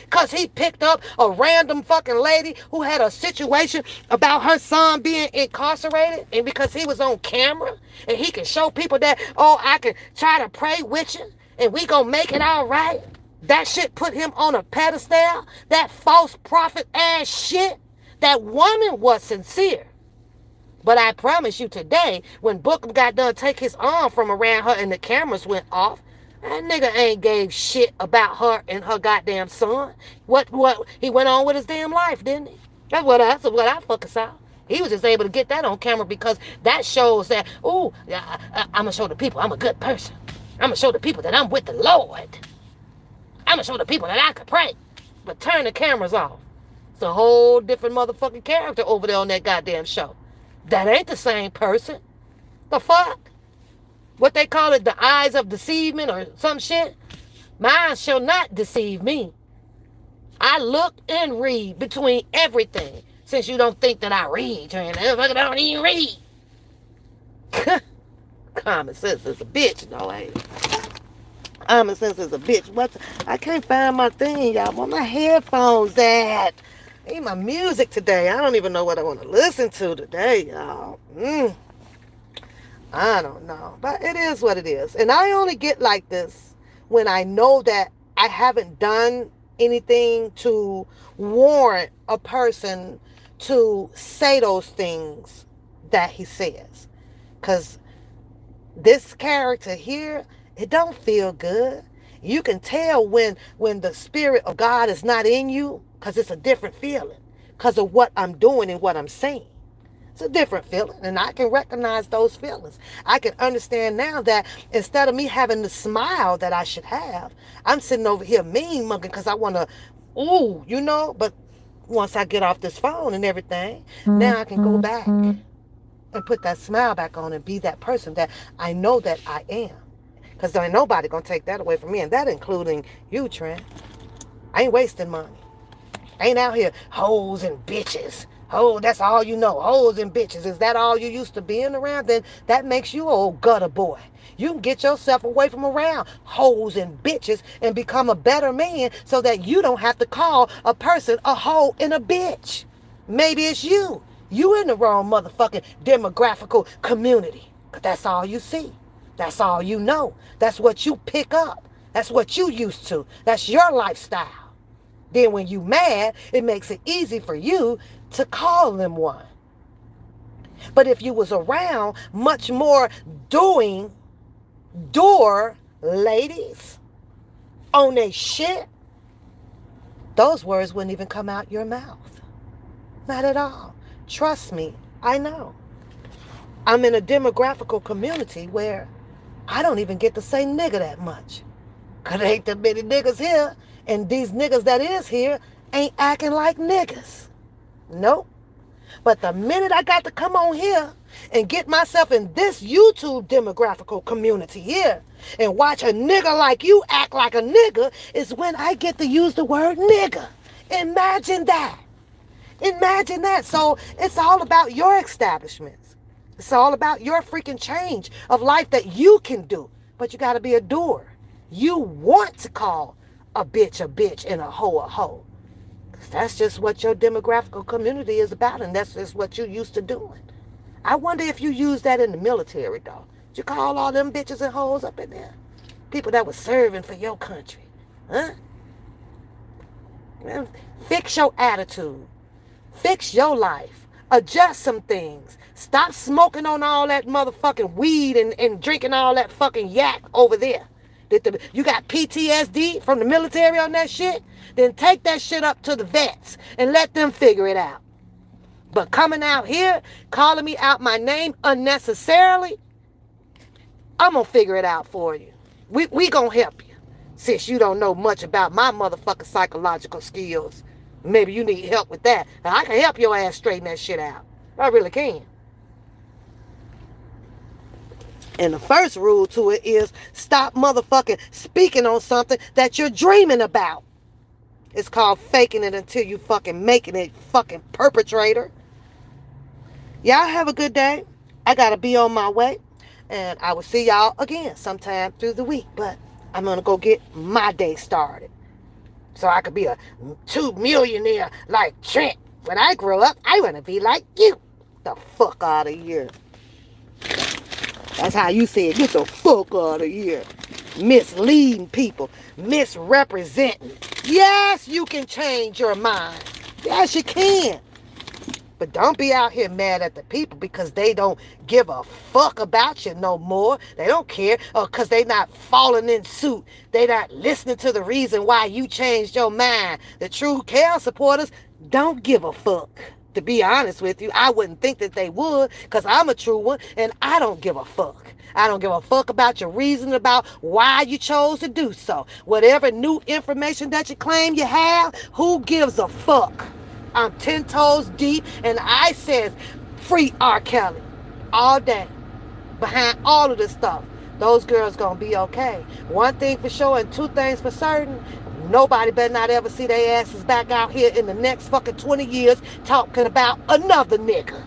Because he picked up a random fucking lady who had a situation about her son being incarcerated. And because he was on camera and he can show people that, I can try to pray with you and we gonna make it all right. That shit put him on a pedestal. That false prophet ass shit. That woman was sincere. But I promise you today, when Bookham got done take his arm from around her and the cameras went off, that nigga ain't gave shit about her and her goddamn son. What he went on with his damn life, didn't he? That's what I fucking saw. He was just able to get that on camera because that shows that, I'm going to show the people I'm a good person. I'm going to show the people that I'm with the Lord. I'm gonna show the people that I could pray. But turn the cameras off. It's a whole different motherfucking character over there on that goddamn show. That ain't the same person. The fuck? What they call it, the eyes of deceivement or some shit? My eyes shall not deceive me. I look and read between everything. Since you don't think that I read, I don't even read. Common sense is a bitch, though, ain't it? Common sense is a bitch. I can't find my thing, y'all. Where my headphones at? I need my music today. I don't even know what I want to listen to today, y'all. I don't know. But it is what it is. And I only get like this when I know that I haven't done anything to warrant a person to say those things that he says. Because this character here, it don't feel good. You can tell when the spirit of God is not in you, because it's a different feeling because of what I'm doing and what I'm saying. It's a different feeling, and I can recognize those feelings. I can understand now that instead of me having the smile that I should have, I'm sitting over here mean mugging because I want to, but once I get off this phone and everything, now I can go back and put that smile back on and be that person that I know that I am. Because there ain't nobody going to take that away from me, and that including you, Trent. I ain't wasting money. I ain't out here hoes and bitches. Oh, that's all you know. Hoes and bitches. Is that all you used to being around? Then that makes you an old gutter boy. You can get yourself away from around hoes and bitches and become a better man so that you don't have to call a person a hoe and a bitch. Maybe it's you. You in the wrong motherfucking demographical community. Because that's all you see. That's all you know. That's what you pick up. That's what you used to. That's your lifestyle. Then when you mad, it makes it easy for you to call them one. But if you was around much more door ladies on they shit, those words wouldn't even come out your mouth. Not at all. Trust me, I know. I'm in a demographical community where I don't even get to say nigga that much. Because there ain't that many niggas here. And these niggas that is here ain't acting like niggas. Nope. But the minute I got to come on here and get myself in this YouTube demographical community here and watch a nigga like you act like a nigga is when I get to use the word nigga. Imagine that. Imagine that. So it's all about your establishments. It's all about your freaking change of life that you can do. But you got to be a doer. You want to call a bitch and a hoe. That's just what your demographical community is about, and that's just what you used to doing. I wonder if you use that in the military, though. Did you call all them bitches and hoes up in there? People that were serving for your country. Huh? Man, fix your attitude. Fix your life. Adjust some things. Stop smoking on all that motherfucking weed and drinking all that fucking yak over there. You got PTSD from the military on that shit? Then take that shit up to the vets and let them figure it out. But coming out here, calling me out my name unnecessarily, I'm going to figure it out for you. We going to help you. Since you don't know much about my motherfucking psychological skills. Maybe you need help with that. Now, I can help your ass straighten that shit out. I really can. And the first rule to it is stop motherfucking speaking on something that you're dreaming about. It's called faking it until you fucking making it, fucking perpetrator. Y'all have a good day. I gotta be on my way. And I will see y'all again sometime through the week. But I'm gonna go get my day started. So I could be a 2 millionaire like Trent. When I grow up, I wanna be like you. The fuck out of here. That's how you say it. Get the fuck out of here. Misleading people. Misrepresenting. Yes, you can change your mind. Yes, you can. But don't be out here mad at the people because they don't give a fuck about you no more. They don't care. Or because they not falling in suit. They not listening to the reason why you changed your mind. The true chaos supporters don't give a fuck. To be honest with you, I wouldn't think that they would, because I'm a true one and I don't give a fuck. I don't give a fuck about your reason about why you chose to do so. Whatever new information that you claim you have, who gives a fuck? I'm 10 toes deep and I says free R. Kelly all day. Behind all of this stuff, those girls gonna be okay. One thing for sure and two things for certain. Nobody better not ever see their asses back out here in the next fucking 20 years talking about another nigga.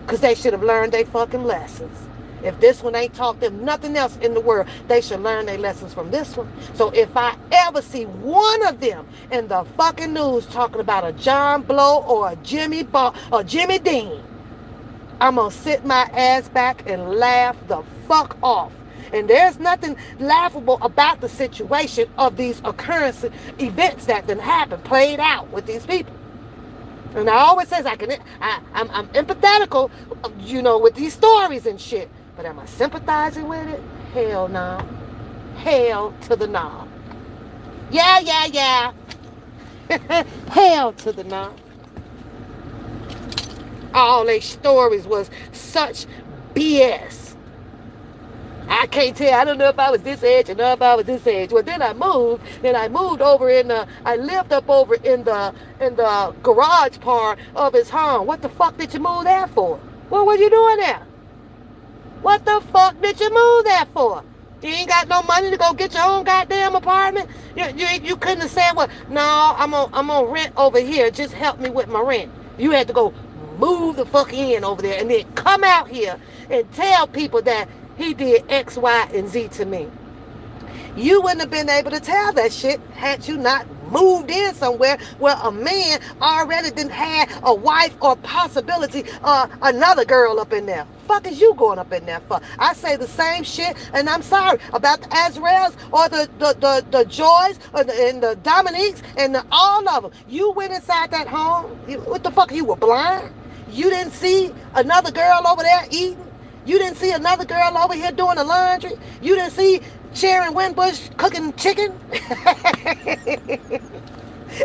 Because they should have learned their fucking lessons. If this one ain't taught them nothing else in the world, they should learn their lessons from this one. So if I ever see one of them in the fucking news talking about a John Blow or a Jimmy Dean, I'm going to sit my ass back and laugh the fuck off. And there's nothing laughable about the situation of these occurrence events that done happened, played out with these people. And I always says I'm empathetical, with these stories and shit. But am I sympathizing with it? Hell no. Hell to the no. Yeah. Hell to the no. All they stories was such BS. I can't tell. I don't know if I was this age or not if I was this age. Well, then I moved. Over I lived up over in the garage part of his home. What the fuck did you move there for? What were you doing there? What the fuck did you move there for? You ain't got no money to go get your own goddamn apartment? You couldn't have said, well, no, I'm on rent over here. Just help me with my rent. You had to go move the fuck in over there and then come out here and tell people that he did X, Y, and Z to me. You wouldn't have been able to tell that shit had you not moved in somewhere where a man already didn't have a wife or possibility another girl up in there. Fuck is you going up in there for? I say the same shit, and I'm sorry about the Azraels or the Joys and the Dominiques and all of them. You went inside that home. What the fuck? You were blind? You didn't see another girl over there eating? You didn't see another girl over here doing the laundry? You didn't see Sharon Winbush cooking chicken?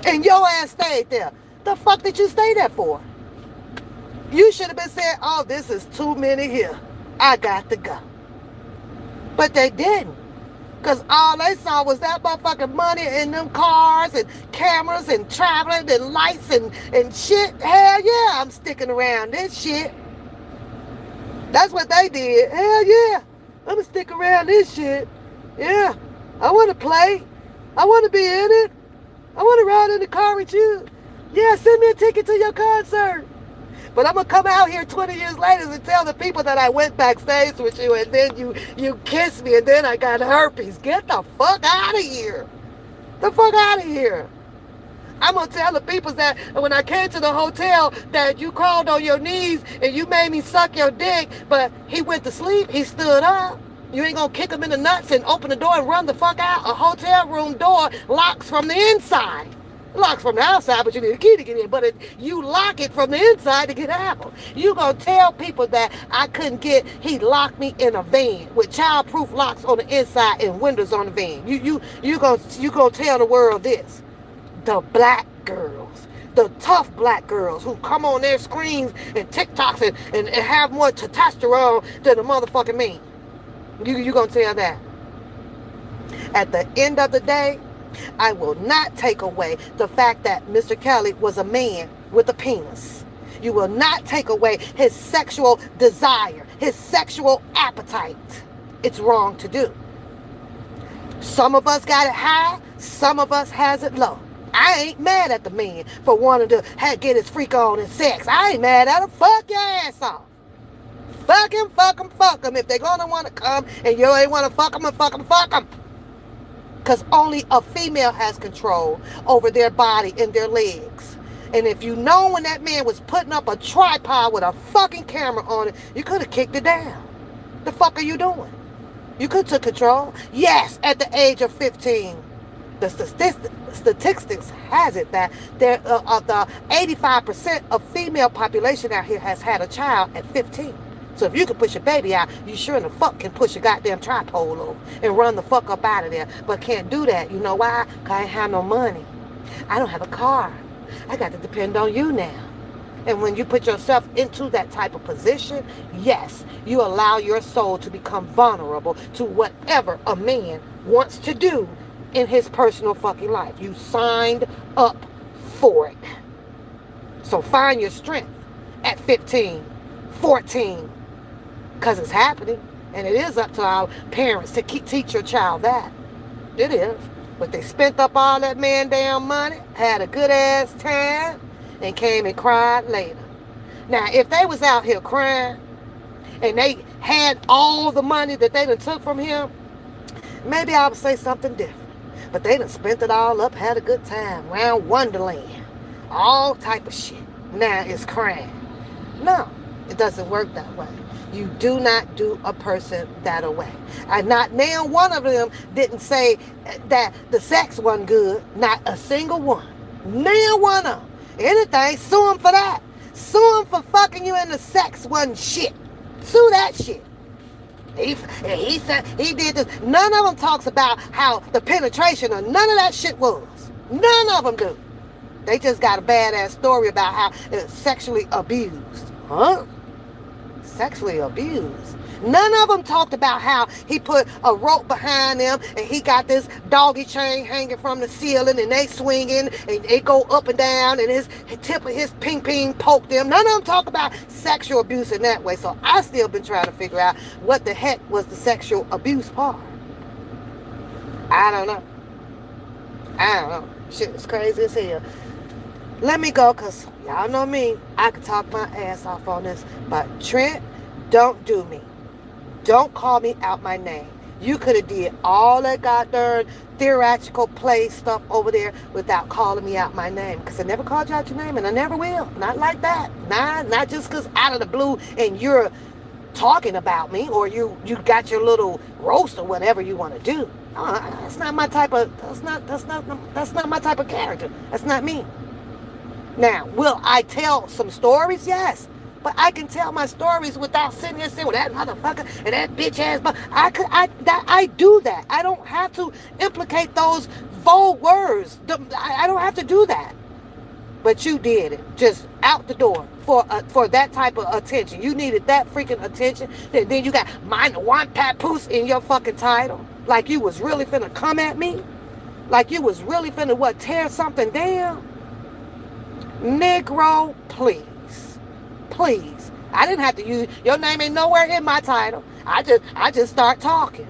And your ass stayed there. The fuck did you stay there for? You should have been saying, oh, this is too many here. I got to go. But they didn't. Because all they saw was that motherfucking money and them cars and cameras and traveling and lights and shit. Hell yeah, I'm sticking around this shit. That's what they did. Hell yeah, I'm going to stick around this shit. Yeah, I want to play. I want to be in it. I want to ride in the car with you. Yeah, send me a ticket to your concert. But I'm going to come out here 20 years later and tell the people that I went backstage with you and then you kissed me and then I got herpes. Get the fuck out of here. The fuck out of here. I'm going to tell the people that when I came to the hotel that you crawled on your knees and you made me suck your dick, but he went to sleep, he stood up. You ain't going to kick him in the nuts and open the door and run the fuck out. A hotel room door locks from the inside. It locks from the outside, but you need a key to get in. But you lock it from the inside to get out. You going to tell people that I couldn't he locked me in a van with childproof locks on the inside and windows on the van. You going to tell the world this. The black girls, the tough black girls who come on their screens and TikToks and have more testosterone than the motherfucking man. You gonna tell that? At the end of the day, I will not take away the fact that Mr. Kelly was a man with a penis. You will not take away his sexual desire, his sexual appetite. It's wrong to do. Some of us got it high, some of us has it low. I ain't mad at the man for wanting to get his freak on and sex. I ain't mad at him. Fuck your ass off. Fuck him. If they're going to want to come and you ain't want to fuck him. Because only a female has control over their body and their legs. And if you know when that man was putting up a tripod with a fucking camera on it, you could have kicked it down. The fuck are you doing? You could have took control. Yes, at the age of 15. The statistics has it that there of the 85% of female population out here has had a child at 15. So if you can push a baby out, you sure in the fuck can push a goddamn tripod over and run the fuck up out of there. But can't do that. You know why? Because I ain't have no money. I don't have a car. I got to depend on you now. And when you put yourself into that type of position, yes, you allow your soul to become vulnerable to whatever a man wants to do in his personal fucking life. You signed up for it. So find your strength at 15, 14, because it's happening. And it is up to our parents to teach your child that. It is. But they spent up all that man damn money, had a good ass time, and came and cried later. Now, if they was out here crying, and they had all the money that they done took from him, maybe I would say something different. But they done spent it all up, had a good time, around Wonderland, all type of shit. Now it's crying. No, it doesn't work that way. You do not do a person that away. And not now one of them didn't say that the sex wasn't good. Not a single one. Now one of them. Anything, sue him for that. Sue him for fucking you and the sex wasn't shit. Sue that shit. He said he did this. None of them talks about how the penetration or none of that shit was. None of them do. They just got a badass story about how it's sexually abused. Huh? Sexually abused. None of them talked about how he put a rope behind them and he got this doggy chain hanging from the ceiling and they swinging and they go up and down and his tip of his ping poke them. None of them talk about sexual abuse in that way. So I still been trying to figure out what the heck was the sexual abuse part. I don't know. Shit is crazy as hell. Let me go, because y'all know me. I can talk my ass off on this. But Trent, don't do me. Don't call me out my name. You could have did all that goddamn theoretical play stuff over there without calling me out my name. Because I never called you out your name, and I never will. Not like that. Not just because out of the blue and you're talking about me or you got your little roast or whatever you want to do. That's not my type of. That's not my type of character. That's not me. Now, will I tell some stories? Yes. But I can tell my stories without sitting here saying, well, that motherfucker and that bitch ass. But I do that. I don't have to implicate those vulgar words. I don't have to do that. But you did it. Just out the door for that type of attention. You needed that freaking attention. Then you got mine one papoose in your fucking title. Like you was really finna come at me. Like you was really finna tear something down. Negro, please. Please. I didn't have to use your name ain't nowhere in my title. I just start talking.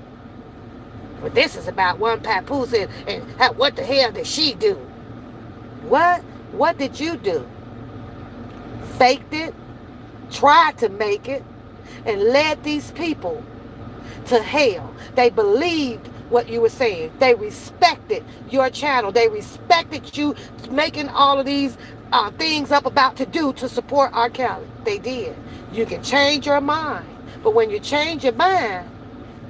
But this is about one papoose and what the hell did she do? What? What did you do? Faked it, tried to make it, and led these people to hell. They believed what you were saying. They respected your channel. They respected you making all of these things up about to do to support R. Kelly. They did. You can change your mind. But when you change your mind,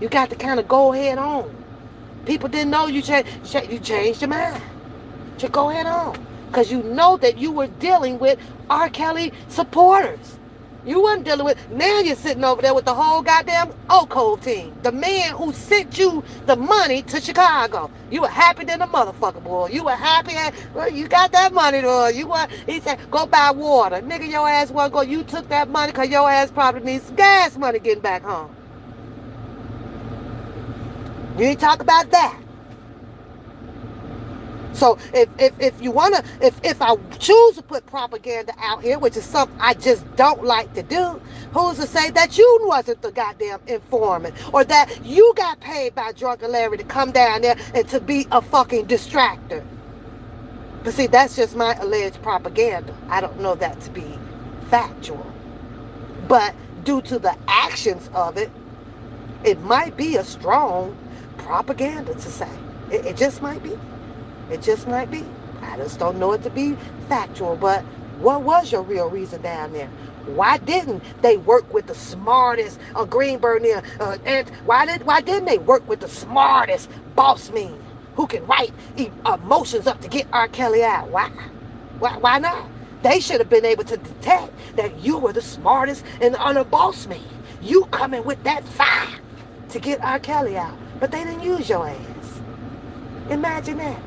you got to kind of go head on. People didn't know you changed your mind. So go head on. Because you know that you were dealing with R. Kelly supporters. You wasn't dealing with, now you're sitting over there with the whole goddamn Oak Cove team. The man who sent you the money to Chicago. You were happy than a motherfucker, boy. You were happy, well, you got that money, boy. He said, go buy water. Nigga, your ass wasn't go. You took that money because your ass probably needs some gas money getting back home. You ain't talk about that. So if you wanna, if I choose to put propaganda out here, which is something I just don't like to do, who's to say that you wasn't the goddamn informant or that you got paid by Drunken Larry to come down there and to be a fucking distractor? But see, that's just my alleged propaganda. I don't know that to be factual, but due to the actions of it, it might be a strong propaganda to say. It just might be. It just might be. I just don't know it to be factual. But what was your real reason down there? Why didn't they work with the smartest Greenberg there? And why didn't they work with the smartest boss man who can write emotions up to get R. Kelly out? Why not? They should have been able to detect that you were the smartest and the boss man. You coming with that fire to get R. Kelly out. But they didn't use your ass. Imagine that.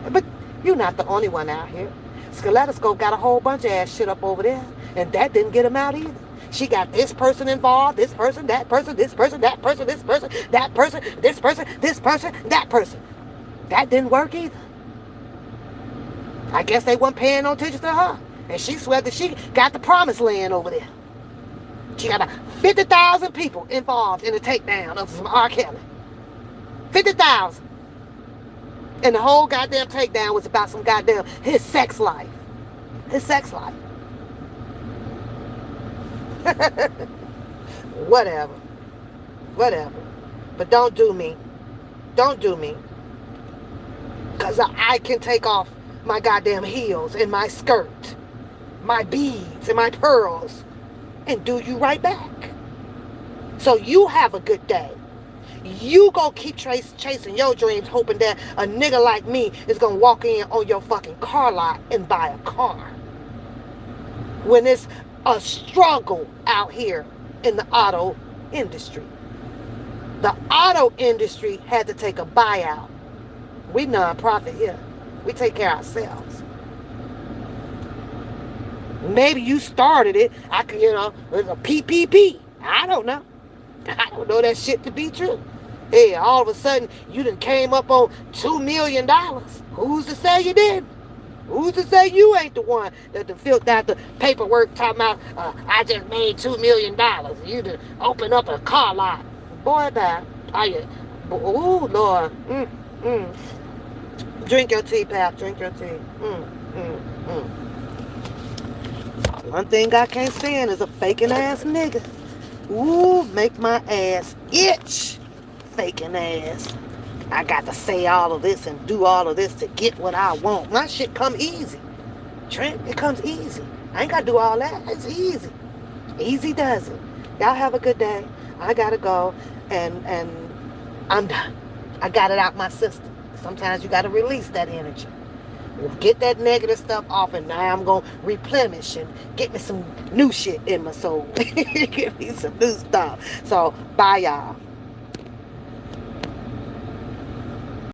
But you're not the only one out here. Skeletoscope got a whole bunch of ass shit up over there, and that didn't get him out either. She got this person involved, this person, that person, this person, that person, this person, that person, this person, this person, that person. That didn't work either. I guess they weren't paying no attention to her. And she swear that she got the promised land over there. She got 50,000 people involved in the takedown of some R. Kelly. 50,000. And the whole goddamn takedown was about some goddamn his sex life. His sex life. Whatever. Whatever. But don't do me. Don't do me. Because I can take off my goddamn heels and my skirt, my beads and my pearls, and do you right back. So you have a good day. You go keep chasing your dreams, hoping that a nigga like me is going to walk in on your fucking car lot and buy a car. When it's a struggle out here in the auto industry. The auto industry had to take a buyout. We non-profit here. We take care of ourselves. Maybe you started it. I could, it's a PPP. I don't know. I don't know that shit to be true. Hey, all of a sudden, you done came up on $2 million. Who's to say you did? Who's to say you ain't the one that done filled out the paperwork talking about, I just made $2 million. You done open up a car lot. Boy, bye. Oh, Lord. Drink your tea, pal. Drink your tea. One thing I can't stand is a faking ass nigga. Ooh, make my ass itch. Faking ass. I got to say all of this and do all of this to get what I want. My shit come easy. Trent, it comes easy. I ain't got to do all that. It's easy. Easy does it. Y'all have a good day. I got to go and I'm done. I got it out my system. Sometimes you got to release that energy. Get that negative stuff off, and now I'm going to replenish and get me some new shit in my soul. Get me some new stuff. So, bye, y'all.